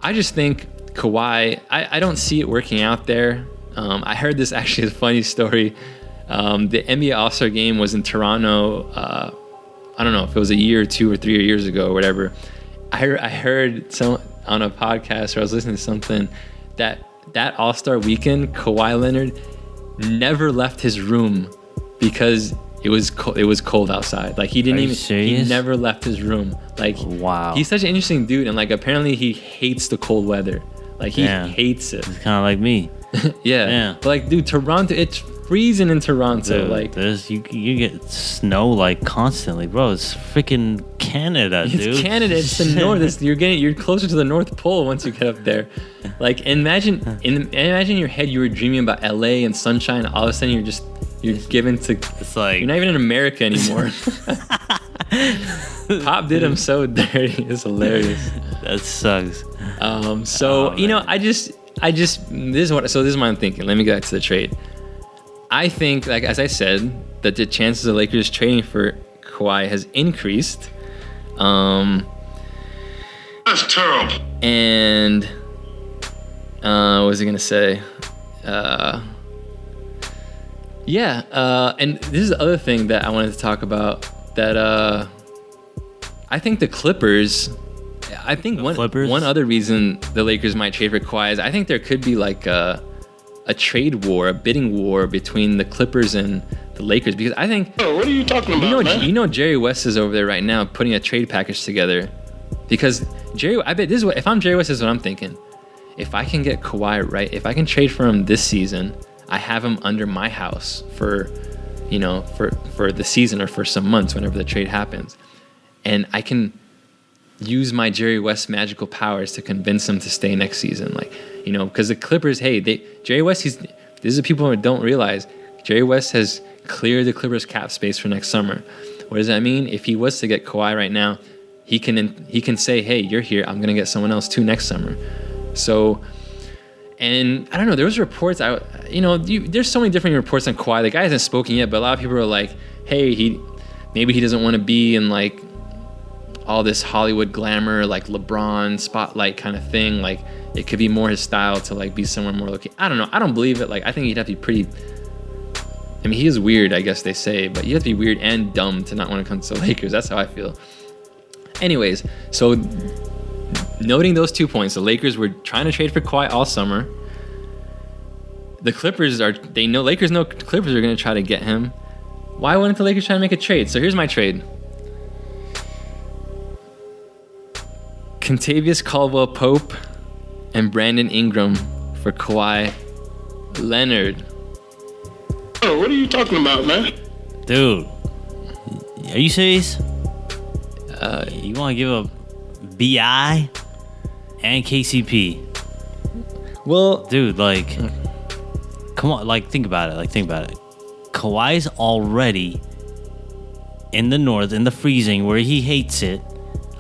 I just think Kawhi, I don't see it working out there. I heard this actually is a funny story. The NBA All-Star game was in Toronto. I don't know if it was a year or 2 or 3 years ago or whatever. I heard some on a podcast, or I was listening to something, that All-Star weekend, Kawhi Leonard never left his room because it was cold outside. Like he didn't even. Serious? He never left his room. Like wow. He's such an interesting dude, and like apparently he hates the cold weather. Like he hates it. It's kind of like me. Yeah. But like, dude, Toronto, it's freezing in Toronto. Dude, like you get snow like constantly, bro. It's freaking Canada, dude. It's Canada. It's the north. You're closer to the North Pole once you get up there. Like imagine in your head you were dreaming about LA and sunshine. All of a sudden you're given to. It's like you're not even in America anymore. Pop did him so dirty. It's hilarious. That sucks. This is what I'm thinking. Let me get back to the trade. I think, like as I said, that the chances of Lakers trading for Kawhi has increased. That's terrible. And what was I gonna say? And this is the other thing that I wanted to talk about. That I think the Clippers. I think one other reason the Lakers might trade for Kawhi is I think there could be like a trade war, a bidding war between the Clippers and the Lakers, because I think. Oh, what are you talking about, man? You know Jerry West is over there right now putting a trade package together, because I bet this is what, if I'm Jerry West, this is what I'm thinking. If I can get Kawhi right, if I can trade for him this season, I have him under my house for the season or for some months whenever the trade happens, and I can use my Jerry West magical powers to convince him to stay next season. Like, because the Clippers, Jerry West, this is the people who don't realize, Jerry West has cleared the Clippers cap space for next summer. What does that mean? If he was to get Kawhi right now, he can say, hey, you're here, I'm going to get someone else too next summer. So, and I don't know, there was reports, there's so many different reports on Kawhi. The guy hasn't spoken yet, but a lot of people are like, hey, maybe he doesn't want to be in like all this Hollywood glamour, like LeBron spotlight kind of thing. Like it could be more his style to like be somewhere more located. I don't know. I don't believe it. Like I think he'd have to be pretty. I mean, he is weird, I guess they say, but you have to be weird and dumb to not want to come to the Lakers. That's how I feel. Anyways, so noting those 2 points, the Lakers were trying to trade for Kawhi all summer. The Clippers Lakers know Clippers are going to try to get him. Why wouldn't the Lakers try to make a trade? So here's my trade. Kentavious Caldwell-Pope and Brandon Ingram for Kawhi Leonard. Oh, what are you talking about, man? Dude, are you serious? You want to give up BI and KCP? Well, dude, like, come on, like, think about it. Kawhi's already in the north, in the freezing, where he hates it.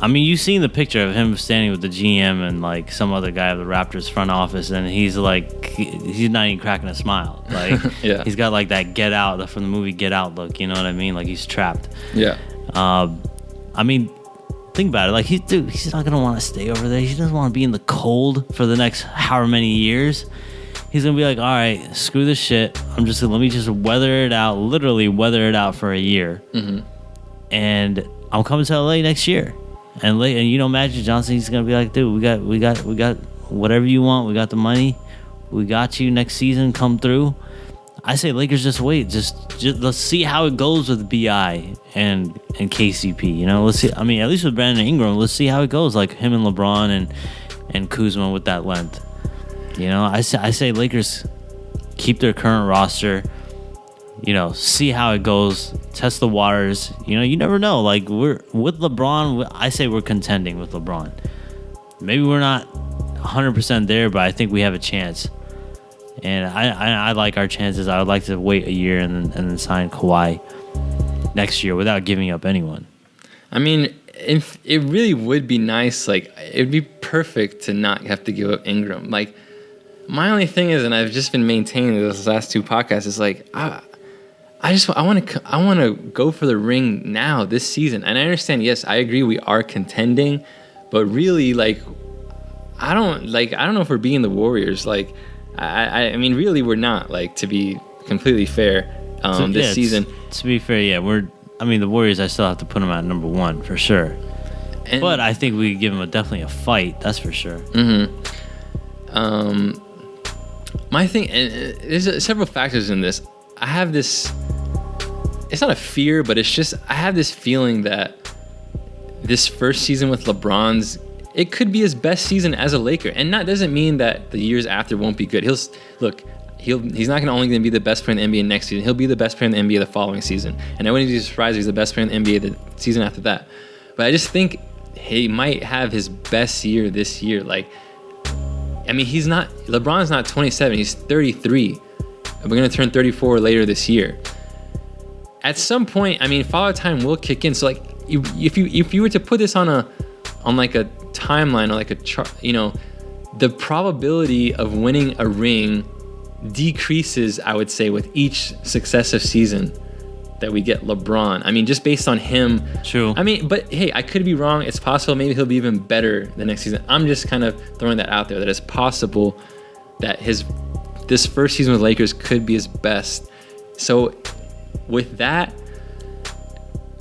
I mean, you've seen the picture of him standing with the GM and like some other guy of the Raptors front office, and he's like, he's not even cracking a smile. Like, yeah. He's got like that Get Out from the movie Get Out look. You know what I mean? Like he's trapped. Yeah. I mean, think about it. Like he's not gonna want to stay over there. He doesn't want to be in the cold for the next however many years. He's gonna be like, all right, screw this shit. Let me just weather it out. Literally weather it out for a year. Mm-hmm. And I'm coming to LA next year. And Magic Johnson, he's gonna be like, dude, we got whatever you want. We got the money. We got you next season. Come through. I say Lakers just wait. Just let's see how it goes with BI and KCP. Let's see. I mean, at least with Brandon Ingram, let's see how it goes. Like him and LeBron and Kuzma with that length. I say Lakers keep their current roster. See how it goes. Test the waters. You never know. Like we're with LeBron. I say we're contending with LeBron. Maybe we're not 100% there, but I think we have a chance. And I like our chances. I would like to wait a year and then sign Kawhi next year without giving up anyone. I mean, if it really would be nice. Like it'd be perfect to not have to give up Ingram. Like my only thing is, and I've just been maintaining those last 2 podcasts, is like I want to go for the ring now this season. And I understand, yes, I agree we are contending, but really, like I don't know if we're being the Warriors. Like I mean, really, we're not. Like, to be completely fair, this season. To be fair, yeah, the Warriors, I still have to put them at number 1 for sure. But I think we give them definitely a fight. That's for sure. My thing, and there's several factors in this. I have this. It's not a fear, but it's just I have this feeling that this first season with LeBron's, it could be his best season as a Laker, and that doesn't mean that the years after won't be good. He's not only going to be the best player in the NBA next season. He'll be the best player in the NBA the following season, and I wouldn't be surprised if he's the best player in the NBA the season after that. But I just think he might have his best year this year. LeBron's not 27, he's 33. We're going to turn 34 later this year. At some point, Father Time will kick in. So if you were to put this on a timeline or like a chart, the probability of winning a ring decreases, I would say, with each successive season that we get LeBron. Just based on him. True. But hey, I could be wrong. It's possible maybe he'll be even better the next season. I'm just kind of throwing that out there, that it's possible that this first season with Lakers could be his best. So with that,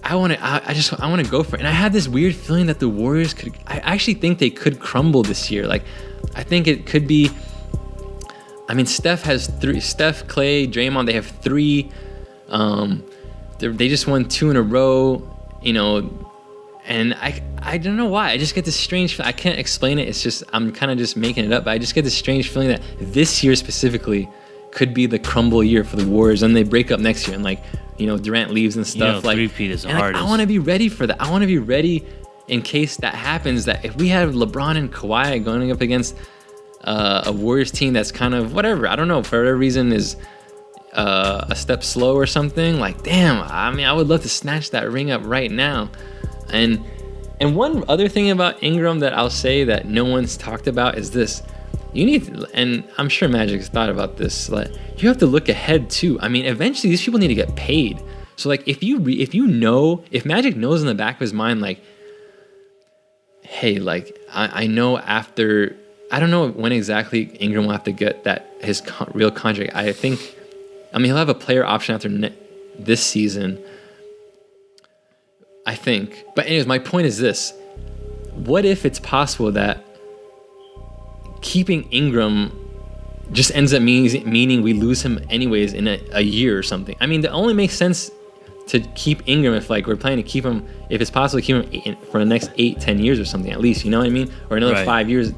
I want to go for it. And I have this weird feeling that the Warriors I actually think they could crumble this year. I think it could be, Steph has 3, Steph, Clay, Draymond, they have 3. They just won 2 in a row, and I don't know why. I just get this strange, I can't explain it. It's just, I'm kind of just making it up, but I just get this strange feeling that this year specifically could be the crumble year for the Warriors, and they break up next year, and Durant leaves and stuff. Three-peat is the hardest. I want to be ready for that. I want to be ready in case that happens, that if we have LeBron and Kawhi going up against a Warriors team that's kind of, whatever, I don't know, for whatever reason is a step slow or something, damn, I would love to snatch that ring up right now. And one other thing about Ingram that I'll say that no one's talked about is this. You need, and I'm sure Magic's thought about this, you have to look ahead too. Eventually these people need to get paid. So if Magic knows in the back of his mind, hey, I know after, I don't know when exactly Ingram will have to get that his real contract. I think, he'll have a player option after this season, I think. But anyways, my point is this. What if it's possible that keeping Ingram just ends up meaning we lose him anyways in a year or something? That only makes sense to keep Ingram if we're planning to keep him, if it's possible to keep him for the next 8-10 years or something at least, you know what I mean? Or another 5 years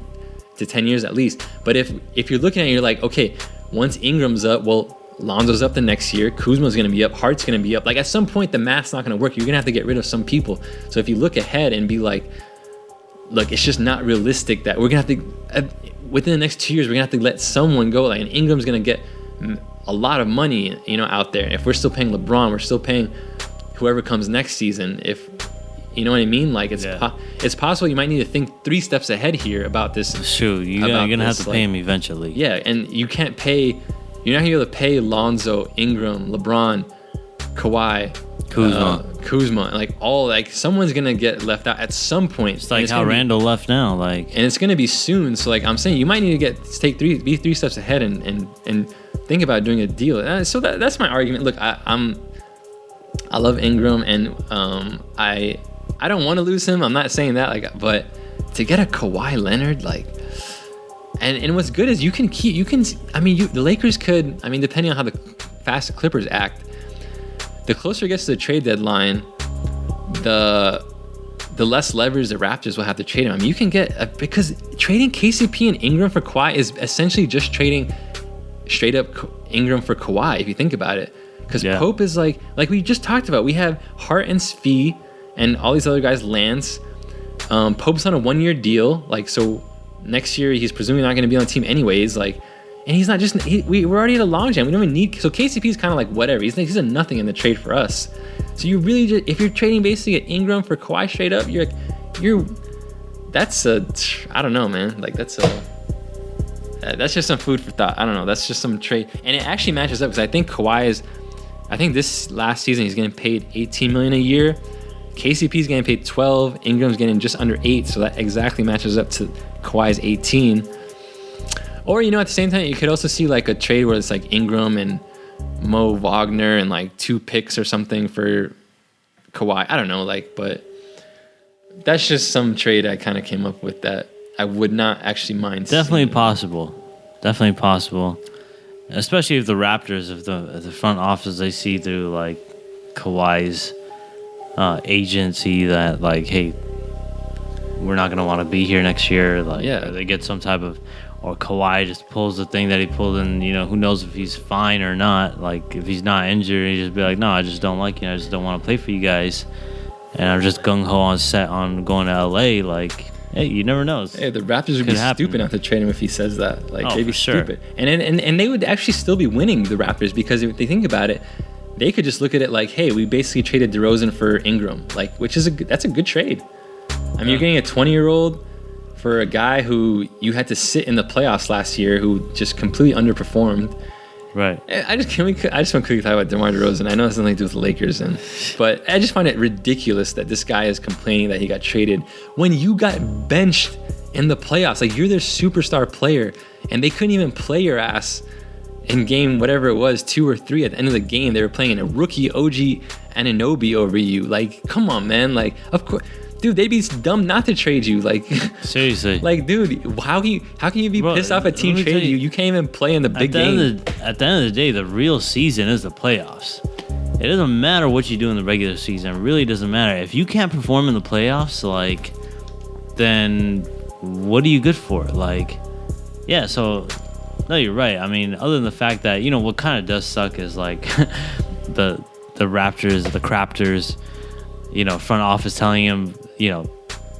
to 10 years at least. But if you're looking at it, you're okay, once Ingram's up, well, Lonzo's up the next year, Kuzma's going to be up, Hart's going to be up. At some point, the math's not going to work. You're going to have to get rid of some people. So if you look ahead and be look, it's just not realistic that we're going to have to, within the next 2 years, we're going to have to let someone go. And Ingram's going to get a lot of money, out there. If we're still paying LeBron, we're still paying whoever comes next season. If, you know what I mean? It's possible you might need to think 3 steps ahead here about this. Sure, you're going to have to pay him eventually. Yeah, and you can't pay... You're not going to be able to pay Lonzo, Ingram, LeBron, Kawhi, Kuzma. Someone's going to get left out at some point. It's like how Randall left now. And it's going to be soon. So, I'm saying, you might need to take 3 steps ahead and think about doing a deal. So that's my argument. Look, I love Ingram, and I don't want to lose him. I'm not saying that. But to get a Kawhi Leonard, And what's good is the Lakers could, depending on how the fast the Clippers act, the closer it gets to the trade deadline, the less leverage the Raptors will have to trade him. You can get, because trading KCP and Ingram for Kawhi is essentially just trading straight up Ingram for Kawhi, if you think about it. Because Pope is like we just talked about, we have Hart and Svi and all these other guys, Lance. Pope's on a 1-year deal, so next year he's presumably not going to be on the team anyways, and he's not just we're already at a long jam. We don't even need, so KCP is kind of whatever, he's a nothing in the trade for us. So you really just, if you're trading basically at Ingram for Kawhi straight up, that's I don't know, man, that's just some food for thought. I don't know, that's just some trade, and it actually matches up because I think this last season he's getting paid $18 million a year. KCP's getting paid 12, Ingram's getting just under 8, so that exactly matches up to Kawhi's 18. Or, at the same time, you could also see a trade where it's Ingram and Mo Wagner and like 2 picks or something for Kawhi. I don't know, like, but that's just some trade I kind of came up with that I would not actually mind. Definitely seeing. Definitely possible. Especially if the Raptors, if the front office, they see through like Kawhi's agency that like, hey, we're not gonna want to be here next year. Like, or they get some type of, or Kawhi just pulls the thing that he pulled, and who knows if he's fine or not. Like if he's not injured, he just be like, no, I just don't like you. I just don't want to play for you guys, and I'm just gung ho on going to LA. Like, hey, you never know. Hey, the Raptors would be stupid not to trade him if he says that. Like, they'd be stupid. And they would actually still be winning, the Raptors, because if they think about it, they could just look at it like, hey, we basically traded DeRozan for Ingram, like, which is that's a good trade. I mean, you're getting a 20-year-old for a guy who you had to sit in the playoffs last year, who just completely underperformed. Right. I just want to quickly talk about DeMar DeRozan. I know it has nothing to do with the Lakers, but I just find it ridiculous that this guy is complaining that he got traded when you got benched in the playoffs. Like, you're their superstar player, and they couldn't even play your ass in game whatever it was, 2 or 3 at the end of the game. They were playing a rookie OG Anunoby over you. Like, come on, man. Like, of course. Dude, they'd be dumb not to trade you. Like, seriously. Like, dude, how can you be pissed off a team traded you? You can't even play in the big game. At the end of the day, the real season is the playoffs. It doesn't matter what you do in the regular season. It really doesn't matter. If you can't perform in the playoffs, like, then what are you good for? Like, yeah, so, no, you're right. I mean, other than the fact that, what kind of does suck is, like, the Raptors, the Craptors, front office telling him,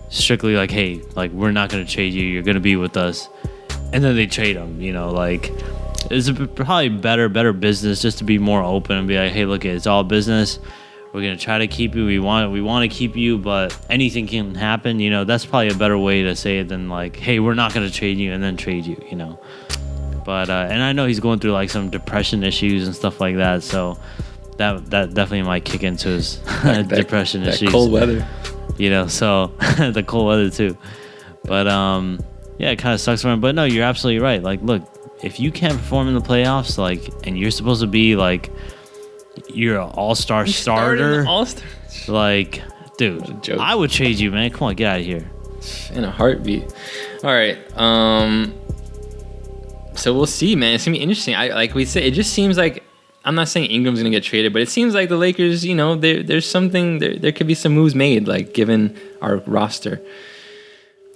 strictly like, hey, like, we're not going to trade you. You're going to be with us. And then they trade him, like, it's probably better business just to be more open and be like, hey, look, it's all business. We're going to try to keep you. We want to keep you, but anything can happen. That's probably a better way to say it than like, hey, we're not going to trade you and then trade you, But, and I know he's going through like some depression issues and stuff like that. So that definitely might kick into his depression issues. Cold weather. So the cold weather too. But yeah, it kind of sucks for him. But no, you're absolutely right. Like, look, if you can't perform in the playoffs, like, and you're supposed to be like, you're an all-star starter, like, dude, I would trade you, man. Come on, get out of here. In a heartbeat. All right. So we'll see, man. It's gonna be interesting. Like we said, it just seems like, I'm not saying Ingram's gonna get traded, but it seems like the Lakers, there's something there could be some moves made, like, given our roster.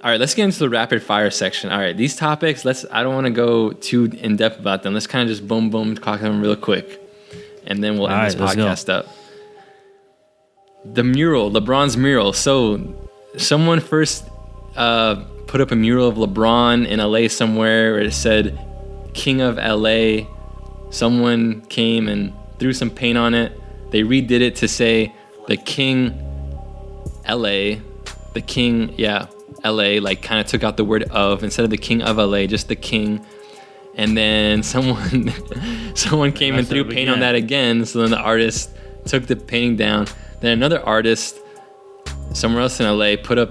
All right, let's get into the rapid fire section. All right, these topics, I don't want to go too in depth about them. Let's kind of just boom talk them real quick, and then we'll end this podcast up. The mural, LeBron's mural. So someone first put up a mural of LeBron in LA somewhere where it said King of LA. Someone came and threw some paint on it. They redid it to say the King LA. The King, LA, like, kind of took out the word of. Instead of the King of LA, just the King. And then someone came and threw paint on that again. So then the artist took the painting down. Then another artist somewhere else in LA put up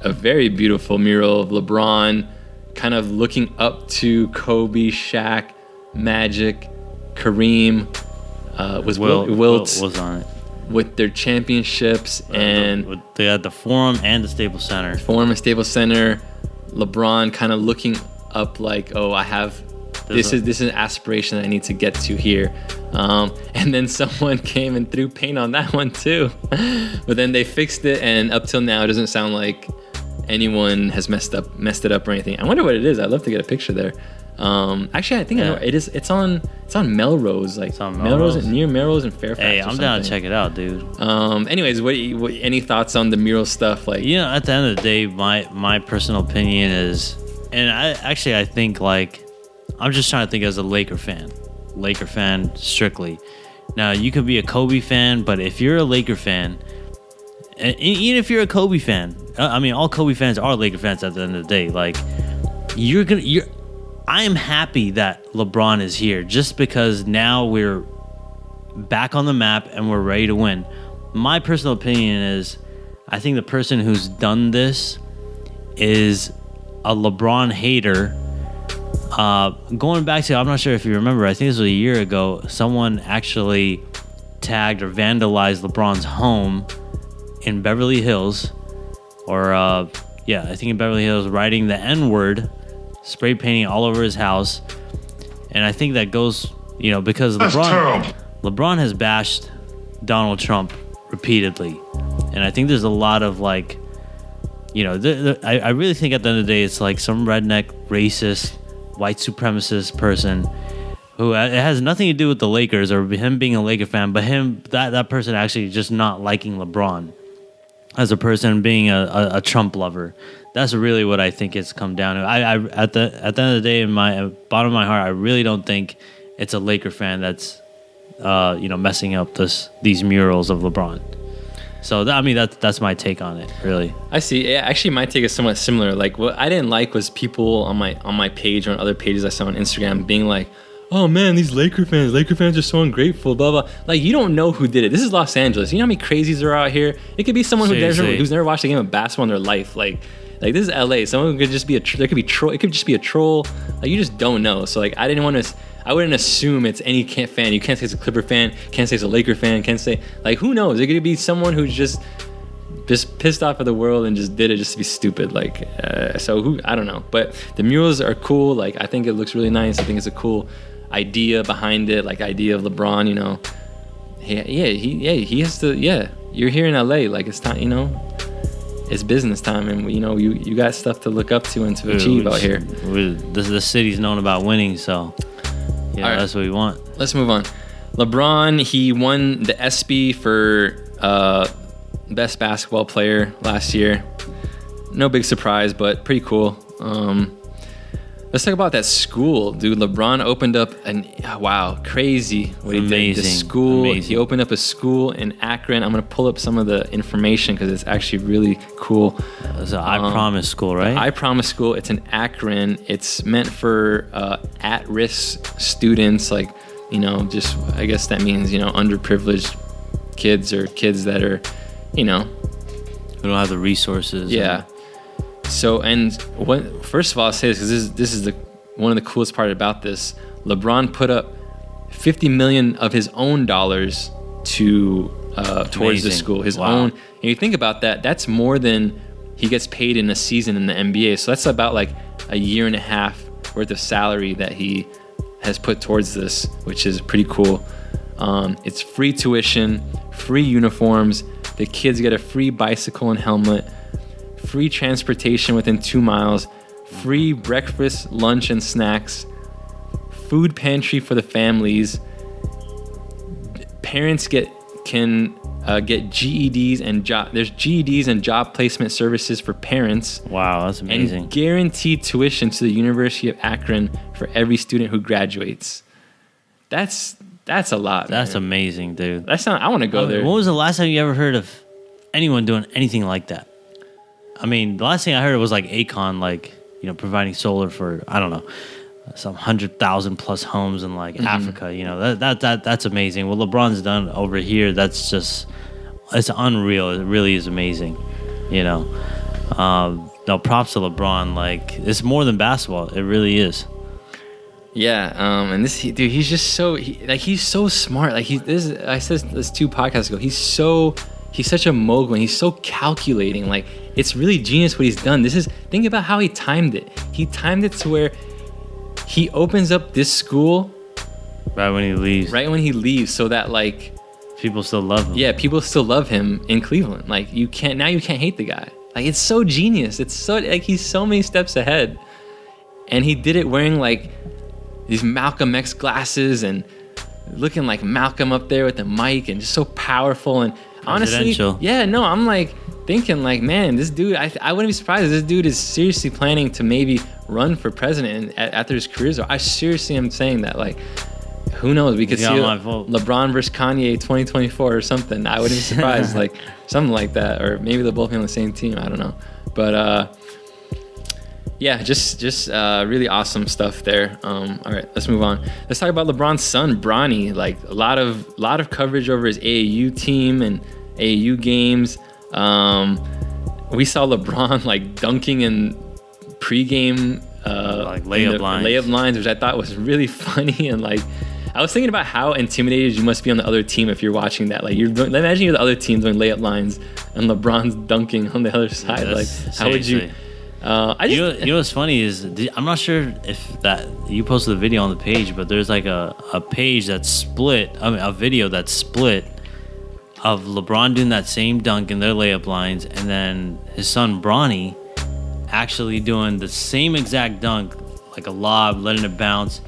a very beautiful mural of LeBron kind of looking up to Kobe, Shaq, Magic, Kareem, Wilt was on it with their championships, and they had the Forum and the Staples Center. LeBron kind of looking up like, oh, I have this is an aspiration that I need to get to here. And then someone came and threw paint on that one too, but then they fixed it, and up till now it doesn't sound like anyone has messed it up or anything. I wonder what it is. I'd love to get a picture there. Actually, I think I know it is. It's on Melrose, like Melrose, near Melrose and Fairfax. Hey, I'm down to check it out, dude. Anyways, what any thoughts on the mural stuff? Like, at the end of the day, my personal opinion is, and I think, like, I'm just trying to think as a Laker fan strictly. Now, you could be a Kobe fan, but if you're a Laker fan, and even if you're a Kobe fan, I mean, all Kobe fans are Laker fans at the end of the day. Like, I am happy that LeBron is here just because now we're back on the map and we're ready to win. My personal opinion is, I think the person who's done this is a LeBron hater Going back to, I'm not sure if you remember, I think this was a year ago, someone actually tagged or vandalized LeBron's home in Beverly Hills, or I think in Beverly Hills, writing the N-word, spray painting all over his house. And I think that goes, because LeBron has bashed Donald Trump repeatedly. And I think there's a lot of I really think at the end of the day, it's like some redneck, racist, white supremacist person who it has nothing to do with the Lakers or him being a Laker fan, but that person actually just not liking LeBron as a person, being a Trump lover. That's really what I think it's come down to. I at the end of the day, in my bottom of my heart, I really don't think it's a Laker fan that's messing up these murals of LeBron. So that's my take on it, really. I see. Yeah, actually, my take is somewhat similar. Like, what I didn't like was people on my page or on other pages I saw on Instagram being like, "Oh man, these Laker fans are so ungrateful." Blah blah. Like, you don't know who did it. This is Los Angeles. You know how many crazies are out here? It could be someone who's never watched a game of basketball in their life. Like this is LA. Someone could just be it could be troll. It could just be a troll. Like, you just don't know. So like, I wouldn't assume it's any fan. You can't say it's a Clipper fan. Can't say it's a Laker fan. Can't say, like, who knows? It could be someone who's just pissed off at the world and just did it just to be stupid. Like, I don't know. But the murals are cool. Like, I think it looks really nice. I think it's a cool idea behind it. Like, idea of LeBron. He has to. Yeah, you're here in LA. Like, it's time. It's business time, and you got stuff to look up to and to achieve out here. The city's known about winning, so. Yeah, right. That's what we want. Let's move on. LeBron, he won the ESPY for best basketball player last year. No big surprise, but pretty cool. Let's talk about that school, dude. LeBron opened up crazy what he did. The school. Amazing. He opened up a school in Akron. I'm gonna pull up some of the information because it's actually really cool. It's an I Promise school, right? I Promise school. It's in Akron. It's meant for at-risk students, like, just, I guess that means, underprivileged kids or kids that are, who don't have the resources. Yeah. So, first of all, I'll say this because this is one of the coolest part about this. LeBron put up $50 million of his own dollars towards the school, his own. And you think about that, that's more than he gets paid in a season in the NBA. So that's about like a year and a half worth of salary that he has put towards this, which is pretty cool. It's free tuition, free uniforms. The kids get a free bicycle and helmet. Free transportation within 2 miles, free breakfast, lunch, and snacks, food pantry for the families. Parents can get GEDs and there's GEDs and job placement services for parents. Wow, that's amazing. And guaranteed tuition to the University of Akron for every student who graduates. That's a lot. That's amazing, dude. I want to go there. When was the last time you ever heard of anyone doing anything like that? I mean, the last thing I heard was like Akon, providing solar for, I don't know, some 100,000 plus homes in Africa. That's amazing. What LeBron's done over here, it's unreal. It really is amazing. No, props to LeBron. It's more than basketball. It really is. Yeah, and this dude, he's just he's so smart. I said this 2 podcasts ago. He's such a mogul, and he's so calculating. It's really genius what he's done. Think about how he timed it. He timed it to where he opens up this school right when he leaves, so that people still love him. Yeah, people still love him in Cleveland. You can't hate the guy. It's so genius. It's so he's so many steps ahead, and he did it wearing these Malcolm X glasses and looking like Malcolm up there with the mic, and just so powerful. And honestly, I'm thinking man, this dude, I wouldn't be surprised if this dude is seriously planning to maybe run for president after his career's over. I seriously am saying that. Who knows? We could see LeBron versus Kanye 2024 or something. I wouldn't be surprised. Something like that, or maybe they'll both be on the same team. I don't know, but just really awesome stuff there. All right, let's move on. Let's talk about LeBron's son, Bronny. A lot of coverage over his AAU team and AAU games. We saw LeBron dunking in pregame like layup lines. Layup lines, which I thought was really funny. And like, I was thinking about how intimidated you must be on the other team if you're watching that. Like, imagine you're the other team doing layup lines and LeBron's dunking on the other side. Yeah, like, how would you? you know what's funny is I'm not sure if that you posted the video on the page, but there's like a page that's split. I mean, a video that's split of LeBron doing that same dunk in their layup lines, and then his son Bronny actually doing the same exact dunk, like a lob, letting it bounce,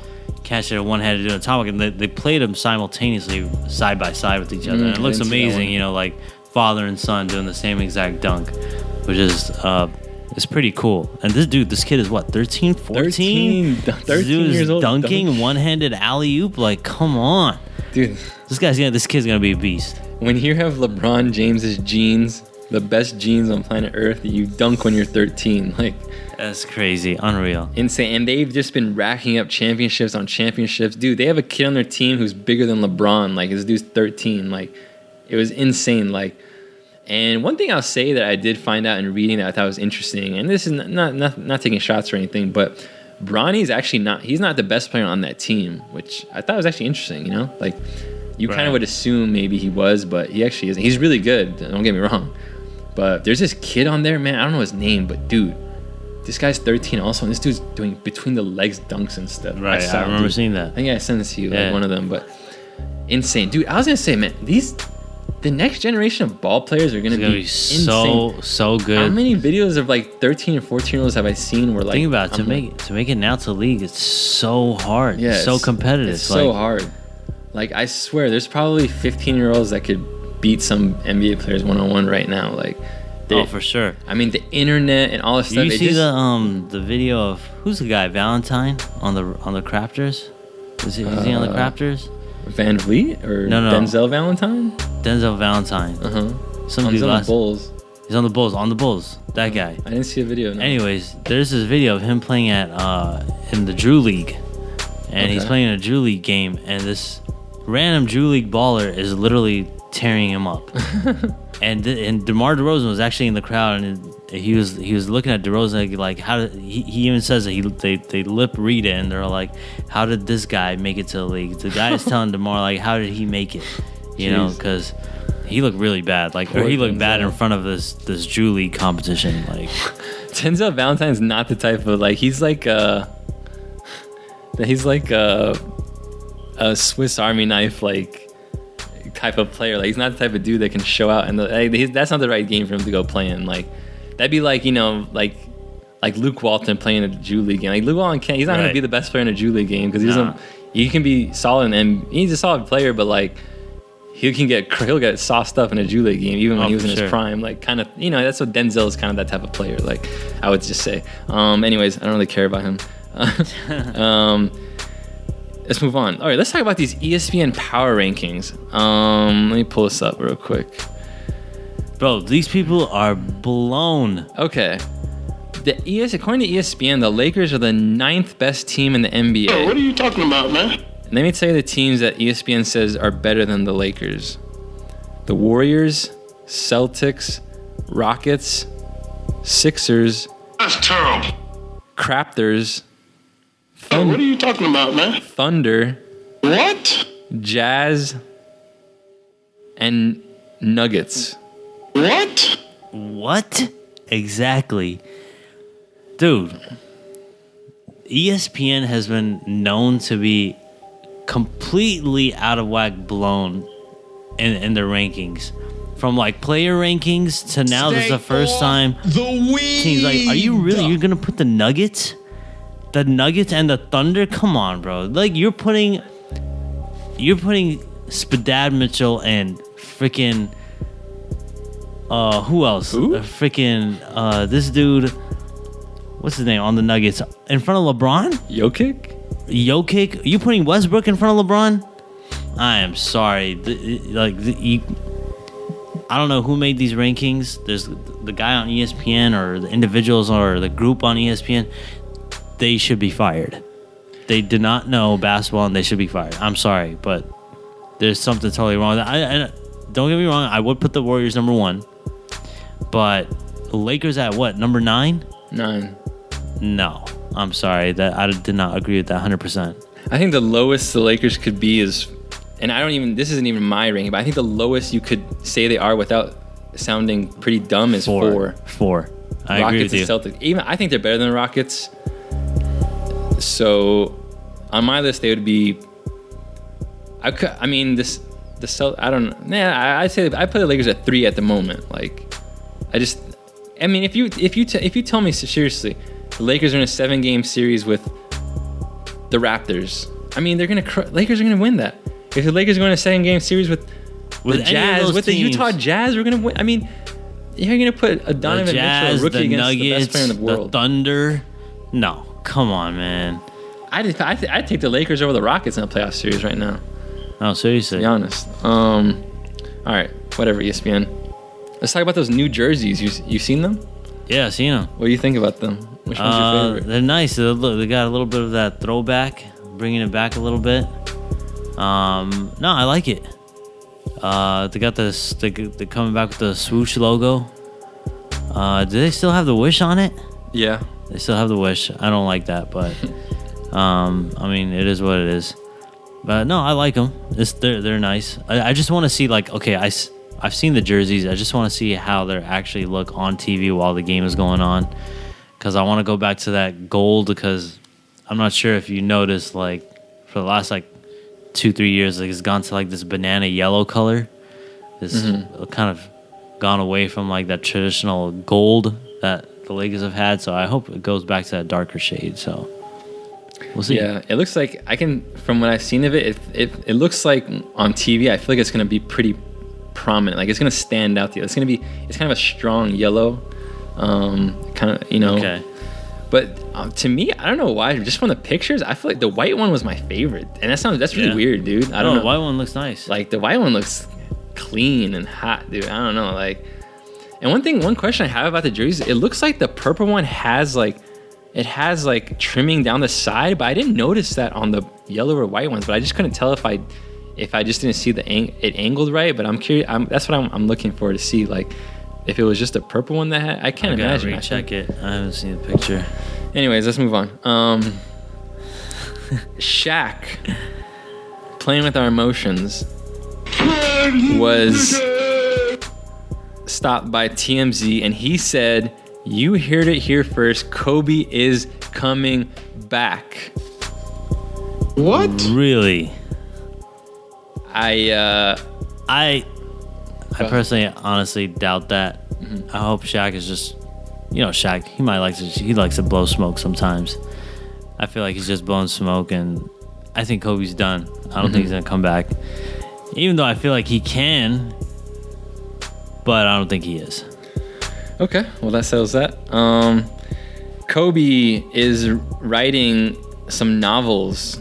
catch it one-handed, doing a tomahawk, and they played them simultaneously, side by side with each other. And it looks amazing, you know, like father and son doing the same exact dunk, which is it's pretty cool. And this kid is what, 13, 14? 13 years old. Dunking one-handed alley-oop, like, come on. Dude, this kid's gonna be a beast. when you have LeBron James's genes, the best genes on planet Earth, you dunk when you're 13. Like, that's crazy. Unreal. Insane. And they've just been racking up championships on championships. Dude, they have a kid on their team who's bigger than LeBron. Like, this dude's 13. Like, it was insane. Like, and one thing I'll say that I did find out in reading that I thought was interesting, and this is not taking shots or anything, but Bronny's actually he's not the best player on that team, which I thought was actually interesting, you know? Like, you kind of would assume maybe he was, but he actually isn't. He's really good, don't get me wrong. But there's this kid on there, man, I don't know his name, but dude, this guy's 13 also, and this dude's doing between the legs dunks and stuff. Right, I remember seeing that. I think I sent this to you, like one of them, but insane. Dude, I was going to say, man, the next generation of ball players are going to be insane. so good. How many videos of like 13 and 14-year-olds have I seen where like... Think about it, to make it now to league, it's so hard. Yeah, it's so competitive. It's so hard. Like, I swear, there's probably 15-year-olds that could beat some NBA players one-on-one right now. Like, for sure. I mean, the internet and all this stuff. You see the video of who's the guy, Valentine, on the Crafters? Is he on the Crafters? Van Vliet or no. Denzel Valentine? Denzel Valentine. Some dude on the Bulls. He's on the Bulls. That guy. I didn't see a video. No. Anyways, there's this video of him playing at in the Drew League, and he's playing a Drew League game, and this random Drew League baller is literally tearing him up. and DeMar DeRozan was actually in the crowd, and he was looking at DeRozan like he even says that they lip read it, and they're like, how did this guy make it to the league? The guy is telling DeMar like, how did he make it? You know, because he looked really bad, like, or he looked bad in front of this Drew League competition. Like, Denzel Valentine's not the type of like he's like a Swiss Army knife like type of player. Like, he's not the type of dude that can show out, and that's not the right game for him to go play in. Like, that'd be like, you know, like Luke Walton playing a Drew League game. Like, Luke Walton he's not going to be the best player in a Drew League game because he can be solid, and he's a solid player, but like he'll get sauced up in a Drew League game even when he was in his prime. Like, kind of, you know, that's what Denzel is, kind of that type of player. Like, I would just say. Anyways, I don't really care about him. Let's move on. All right, let's talk about these ESPN power rankings. Let me pull this up real quick. Bro, these people are blown. Okay. According to ESPN, the Lakers are the 9th best team in the NBA. Oh, what are you talking about, man? Let me tell you the teams that ESPN says are better than the Lakers. The Warriors, Celtics, Rockets, Sixers. That's terrible. Raptors. Oh, what are you talking about, man? Thunder. What? Jazz. And Nuggets. What? Exactly. Dude, ESPN has been known to be completely out of whack, blown in their rankings. From like player rankings to now, this is the first time teams like, are you going to put the Nuggets and the Thunder? Come on, bro. Like, you're putting Spadad Mitchell and freaking who else? Freaking this dude, what's his name, on the Nuggets in front of LeBron? Jokic? You putting Westbrook in front of LeBron? I am sorry. I don't know who made these rankings. There's the guy on ESPN or the individuals or the group on ESPN. They should be fired. They did not know basketball, and they should be fired. I'm sorry, but there's something totally wrong with that. I don't get me wrong. I would put the Warriors number 1, but the Lakers at what, number 9? 9. No. I'm sorry that I did not agree with that 100%. I think the lowest the Lakers could be is, and this isn't even my ranking, but I think the lowest you could say they are without sounding pretty dumb is 4. 4. I agree with you. Rockets and Celtics. I think they're better than the Rockets. So on my list, they would be. I don't know. Yeah, I'd say I put the Lakers at 3 at the moment. Like, if you tell me seriously, the Lakers are in a 7-game series with the Raptors. I mean, Lakers are gonna win that. If the Lakers are going to a 7-game series with the Jazz, with the Utah Jazz, we're gonna win. I mean, you're gonna put a Donovan Mitchell, a rookie, against the best player in the world. The Thunder. No, come on, man. I'd take the Lakers over the Rockets in a playoff series right now. Oh, seriously? To be honest. All right, whatever, ESPN. Let's talk about those new jerseys. You seen them? Yeah, I've seen them. What do you think about them? Which one's your favorite? They're nice. They got a little bit of that throwback, bringing it back a little bit. No, I like it. They got this. They're coming back with the swoosh logo. Do they still have the wish on it? Yeah, they still have the wish. I don't like that, but I mean, it is what it is. But no, I like them. They're nice. I just want to see, like, okay, I've seen the jerseys. I just want to see how they actually look on TV while the game is going on, because I want to go back to that gold. Because I'm not sure if you noticed, like, for the last like 2-3 years, like, it's gone to like this banana yellow color. This kind of gone away from like that traditional gold that the Lakers have had. So I hope it goes back to that darker shade. So we'll see. Yeah, it looks like from what I've seen of it, it looks like on TV, I feel like it's going to be pretty prominent. Like, it's going to stand out. It's kind of a strong yellow, kind of, Okay. But to me, I don't know why. Just from the pictures, I feel like the white one was my favorite, and that's really weird, dude. I don't know. The white one looks nice. Like, the white one looks clean and hot, dude. I don't know. Like, and one question I have about the jerseys, it looks like the purple one has like trimming down the side, but I didn't notice that on the yellow or white ones. But I just couldn't tell if I just didn't see it angled right. But I'm curious. That's what I'm looking for, to see, like, if it was just a purple one that had. I can't imagine. Recheck it. I haven't seen the picture. Anyways, let's move on. Shaq, playing with our emotions, was stopped by TMZ, and he said, "You heard it here first. Kobe is coming back." What? Really? I personally, honestly doubt that. I hope Shaq is just, Shaq. He likes to blow smoke sometimes. I feel like he's just blowing smoke, and I think Kobe's done. I don't think he's gonna come back, even though I feel like he can, but I don't think he is. Okay, well, that settles that. Kobe is writing some novels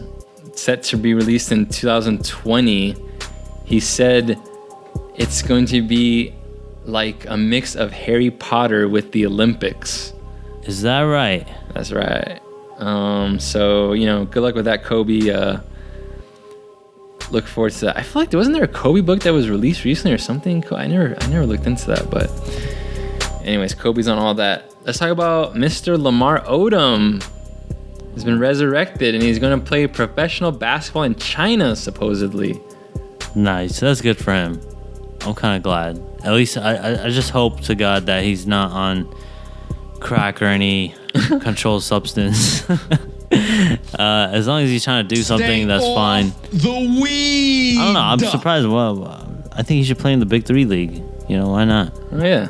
set to be released in 2020. He said it's going to be like a mix of Harry Potter with the Olympics. Is that right? That's right. So, good luck with that, Kobe. Look forward to that. I feel like wasn't there a Kobe book that was released recently or something? I never looked into that, but anyways, Kobe's on all that. Let's talk about Mr. Lamar Odom. He's been resurrected, and he's going to play professional basketball in China, supposedly. Nice. That's good for him. I'm kind of glad. At least I just hope to God that he's not on crack or any controlled substance. As long as he's trying to do something, that's fine. The weed. I don't know. I'm surprised. Well, I think he should play in the Big 3 league. Why not? Oh, yeah.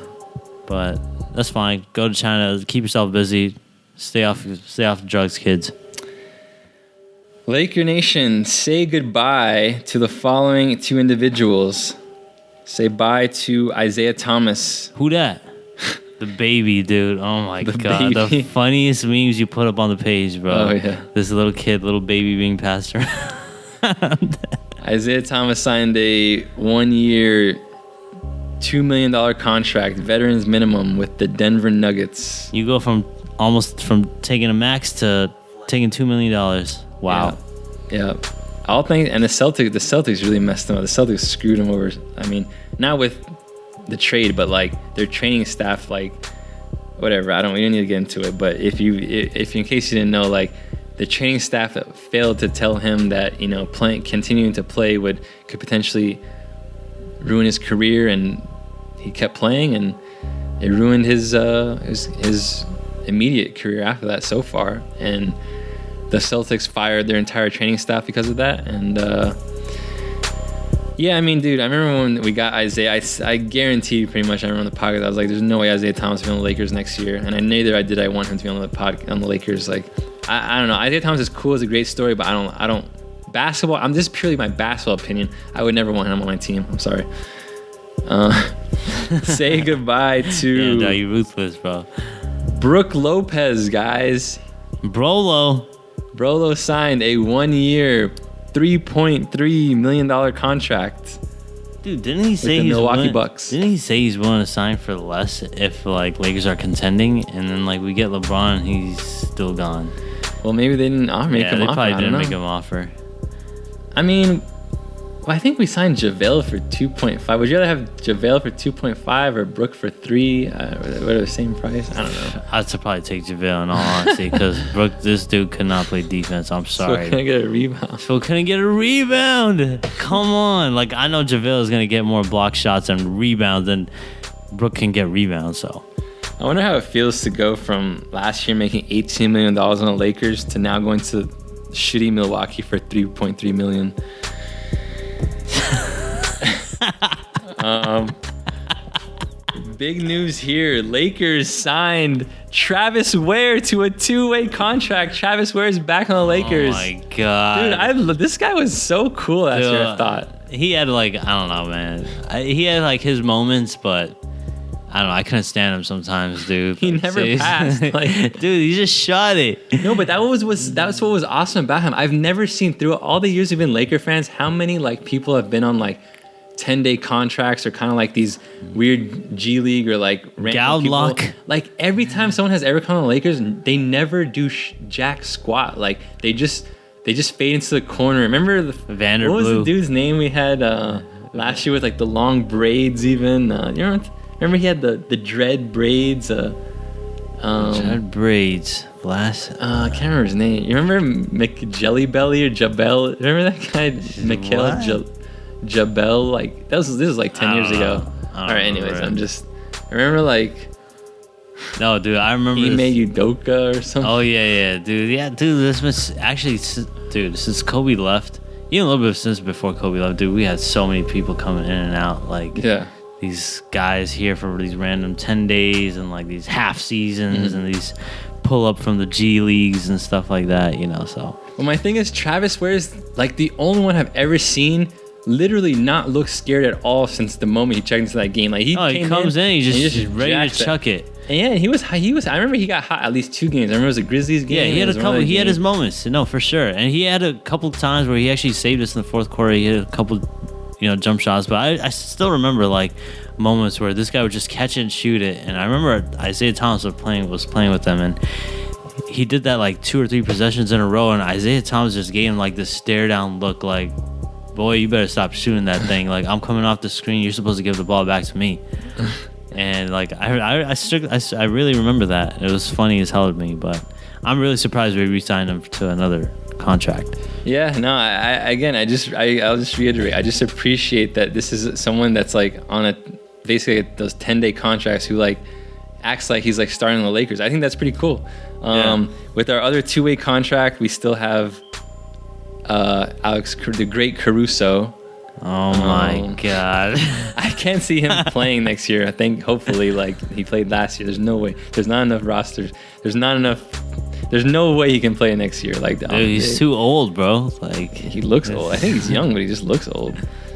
But that's fine. Go to China. Keep yourself busy. Stay off drugs, kids. Laker Nation, say goodbye to the following 2 individuals. Say bye to Isaiah Thomas. Who that? The baby, dude. Oh my God. Baby. The funniest memes you put up on the page, bro. Oh, yeah. This little baby being passed around. Isaiah Thomas signed a 1-year, $2 million contract, veterans minimum, with the Denver Nuggets. You go from taking a max to taking $2 million. Wow. Yeah. All things, and the Celtics really messed them up. The Celtics screwed them over. I mean, not with the trade, but like their training staff, like whatever. We don't need to get into it. But if in case you didn't know, like the training staff failed to tell him that continuing to play could potentially ruin his career, and he kept playing, and it ruined his immediate career after that so far. And the Celtics fired their entire training staff because of that. And yeah, I mean, dude, I remember when we got Isaiah, I guarantee pretty much I remember on the podcast, I was like, there's no way Isaiah Thomas will be on the Lakers next year. And I want him to be on the Lakers. Like, I don't know. Isaiah Thomas is cool. It's a great story, but I don't basketball. I'm just purely my basketball opinion. I would never want him on my team. I'm sorry. Say goodbye to... Yeah, you ruthless, bro. Brooke Lopez, guys. Brolo signed a 1-year, $3.3 million contract. Dude, didn't he say the Milwaukee Bucks? Didn't he say he's willing to sign for less if like Lakers are contending, and then like we get LeBron and he's still gone? Well, maybe they didn't make him offer. They probably didn't make him offer. I mean, I think we signed JaVale for 2.5. Would you rather have JaVale for 2.5 or Brooke for 3? What are the same price? I don't know. I'd probably take JaVale in all honesty, because Brooke, this dude could not play defense. I'm sorry. So couldn't get a rebound. Come on. Like, I know JaVale is going to get more block shots and rebounds than Brooke can get rebounds, so. I wonder how it feels to go from last year making $18 million on the Lakers to now going to shitty Milwaukee for $3.3 million. Big news here. Lakers signed Travis Ware to a 2-way contract. Travis Ware is back on the Lakers. Oh my god, dude! This guy was so cool last year. I thought he had like, I don't know, man. He had like his moments, but I don't know. I couldn't stand him sometimes, dude. He never passed. Like, dude, he just shot it. No, but that's what was awesome about him. I've never seen through all the years we've been Laker fans how many like people have been on like 10-day contracts or kind of like these weird G League or like random luck. Like every time someone has ever come on the Lakers, they never do jack squat. Like they just fade into the corner. Remember Vanderblue? What was the dude's name we had last year with like the long braids? Even remember he had the dread braids. Dread braids. Blast. I can't remember his name. You remember McJelly Belly or Jabel? Remember that guy, Mikhail Jabel? Like this was like 10 years ago. All right, anyways, I remember like. No, dude, I remember Ime Udoka or something. Oh yeah, dude. Yeah, dude, this was actually, dude, since Kobe left, even a little bit since before Kobe left, dude, we had so many people coming in and out. Like, yeah, these guys here for these random 10 days and like these half seasons and these pull up from the G Leagues and stuff like that, so. Well, my thing is, Travis Ware is like the only one I've ever seen literally not look scared at all since the moment he checked into that game. Like he comes in, he's just ready to chuck it. And yeah, he was. I remember he got hot at least 2 games. I remember it was a Grizzlies game. Yeah, he had a couple. He had his moments, no, for sure. And he had a couple times where he actually saved us in the fourth quarter. He had a couple, jump shots. But I still remember like moments where this guy would just catch it and shoot it. And I remember Isaiah Thomas was playing with them, and he did that like 2 or 3 possessions in a row. And Isaiah Thomas just gave him like this stare down look, like, boy, you better stop shooting that thing. Like, I'm coming off the screen. You're supposed to give the ball back to me. And like I really remember that. It was funny as hell to me, but I'm really surprised we re-signed him to another contract. Yeah, no, I'll just reiterate. I just appreciate that this is someone that's like on basically those 10-day contracts who like acts like he's like starting the Lakers. I think that's pretty cool. With our other 2-way contract, we still have the great Caruso. Oh my god. I can't see him playing next year. I think hopefully like he played last year. There's no way. There's not enough rosters. There's no way he can play next year. Like, dude, he's too old, bro. Like, he looks old. I think he's young, but he just looks old.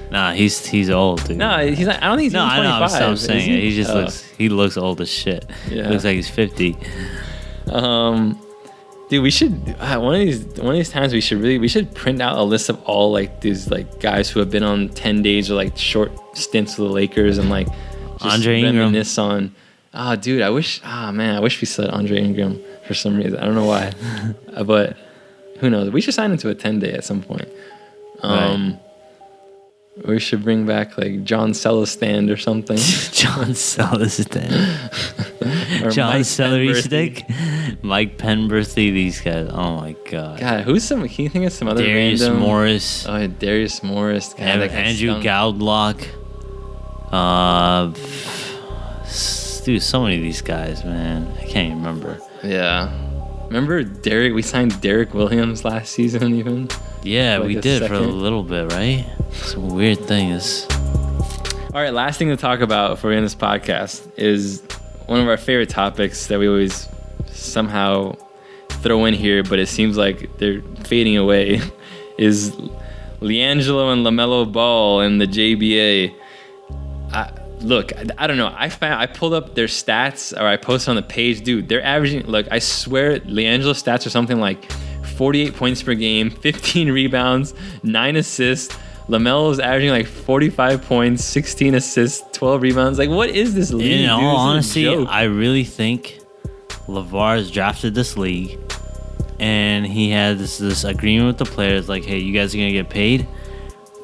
Nah, he's old, dude. No, he's not. I don't think he's even 25. I know. I'm saying he just looks old as shit. Yeah. He looks like he's 50. Dude, we should one of these times we should print out a list of all like these like guys who have been on 10 days or like short stints with the Lakers and like just Andre reminisce on. Dude, I wish we said Andre Ingram for some reason. I don't know why, but who knows? We should sign him to a 10-day at some point. Right. We should bring back like John Celestan or something. John Celestan. Or John Mike Celery Penberthy. Stick, Mike Penberthy. These guys. Oh my god. God, can you think of some other Darius random? Morris, Oh, yeah, Darius Morris. God, that guy Andrew stunk. Galdlock. Dude, so many of these guys, man. I can't even remember. Yeah. Remember Derek? We signed Derek Williams last season, even. Yeah, Like we a did for a second. little bit, right? Some weird things. All right, last thing to talk about before we end this podcast is one of our favorite topics that we always somehow throw in here, but it seems like they're fading away, is LiAngelo and LaMelo Ball and the JBA. Look, I don't know. I pulled up their stats, or I posted on the page. Dude, they're averaging. Look, I swear, LiAngelo's stats are something like 48 points per game, 15 rebounds, 9 assists. LaMelo's averaging like 45 points, 16 assists, 12 rebounds. Like, what is this league? In all dude? This is a honesty, joke. I really think LeVar's drafted this league, and he had this agreement with the players, like, hey, you guys are gonna get paid,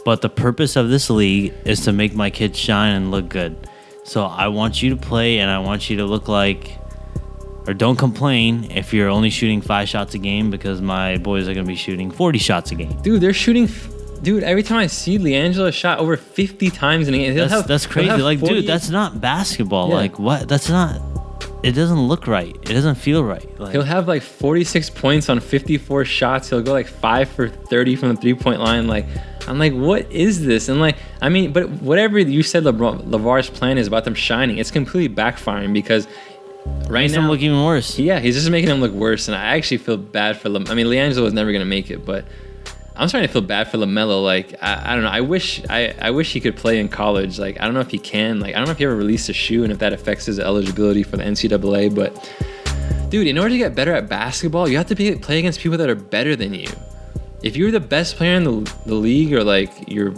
but the purpose of this league is to make my kids shine and look good. So I want you to play, and I want you to look like, or don't complain if you're only shooting 5 shots a game, because my boys are gonna be shooting 40 shots a game. Dude, they're shooting. Dude, every time I see LiAngelo shot over 50 times in a game, That's crazy. Like, dude, that's not basketball. Yeah. Like, what? That's not. It doesn't look right. It doesn't feel right. Like, He'll have like 46 points on 54 shots. He'll go like 5 for 30 from the 3-point line. Like, I'm like, what is this? And like, I mean, but whatever you said LeVar's plan is about them shining, it's completely backfiring because right makes them now, look even worse. yeah, he's just making them look worse. And I actually feel bad for I mean, LiAngelo was never going to make it, but I'm starting to feel bad for LaMelo. Like, I don't know. I wish he could play in college. Like, I don't know if he can. Like, I don't know if he ever released a shoe and if that affects his eligibility for the NCAA. But, dude, in order to get better at basketball, you have to play against people that are better than you. If you're the best player in the league, or like you're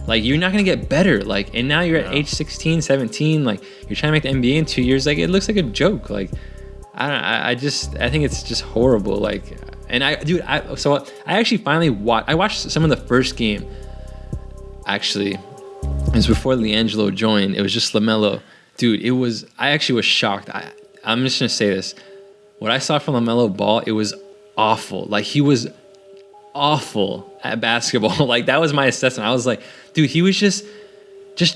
not gonna get better. Like, and now you're at age 16, 17. Like, you're trying to make the NBA in 2 years. Like, it looks like a joke. Like, I think it's just horrible. Like. And I actually finally watched some of the first game. Actually, it was before LiAngelo joined. It was just LaMelo. Dude, I actually was shocked. I'm just gonna say this. What I saw from LaMelo Ball, it was awful. Like, he was awful at basketball. Like, that was my assessment. I was like, dude, he was just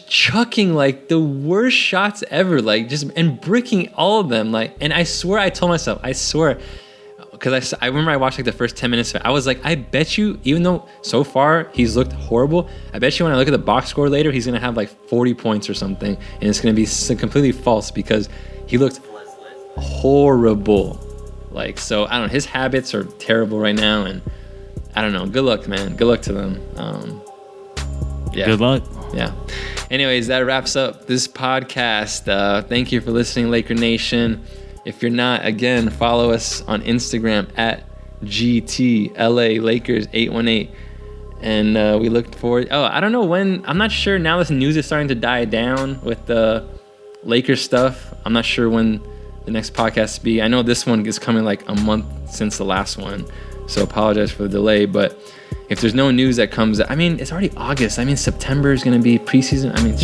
chucking like the worst shots ever. Like, and bricking all of them. Like, and I told myself, because I remember I watched like the first 10 minutes of it. I was like, I bet you, even though so far he's looked horrible, I bet you when I look at the box score later, he's going to have like 40 points or something. And it's going to be completely false because he looked horrible. Like, so I don't know. His habits are terrible right now. And I don't know. Good luck, man. Good luck to them. Yeah. Good luck. Yeah. Anyways, that wraps up this podcast. Thank you for listening, Laker Nation. If you're not, again, follow us on Instagram at GTLA Lakers 818. And we look forward. Oh, I don't know when. I'm not sure. Now this news is starting to die down with the Lakers stuff. I'm not sure when the next podcast will be. I know this one is coming like a month since the last one. So apologize for the delay. But if there's no news that comes, I mean, it's already August. I mean, September is going to be preseason. I mean,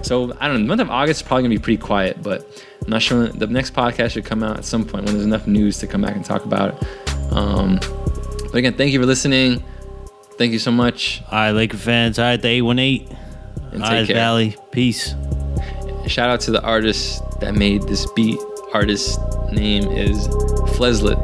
so I don't know. The month of August is probably going to be pretty quiet. But I'm not sure when the next podcast should come out at some point when there's enough news to come back and talk about it. But again, thank you for listening. Thank you so much. All right, Laker fans. All right, the 818. And All take right, care. Valley. Peace. Shout out to the artist that made this beat. Artist name is Fleslet.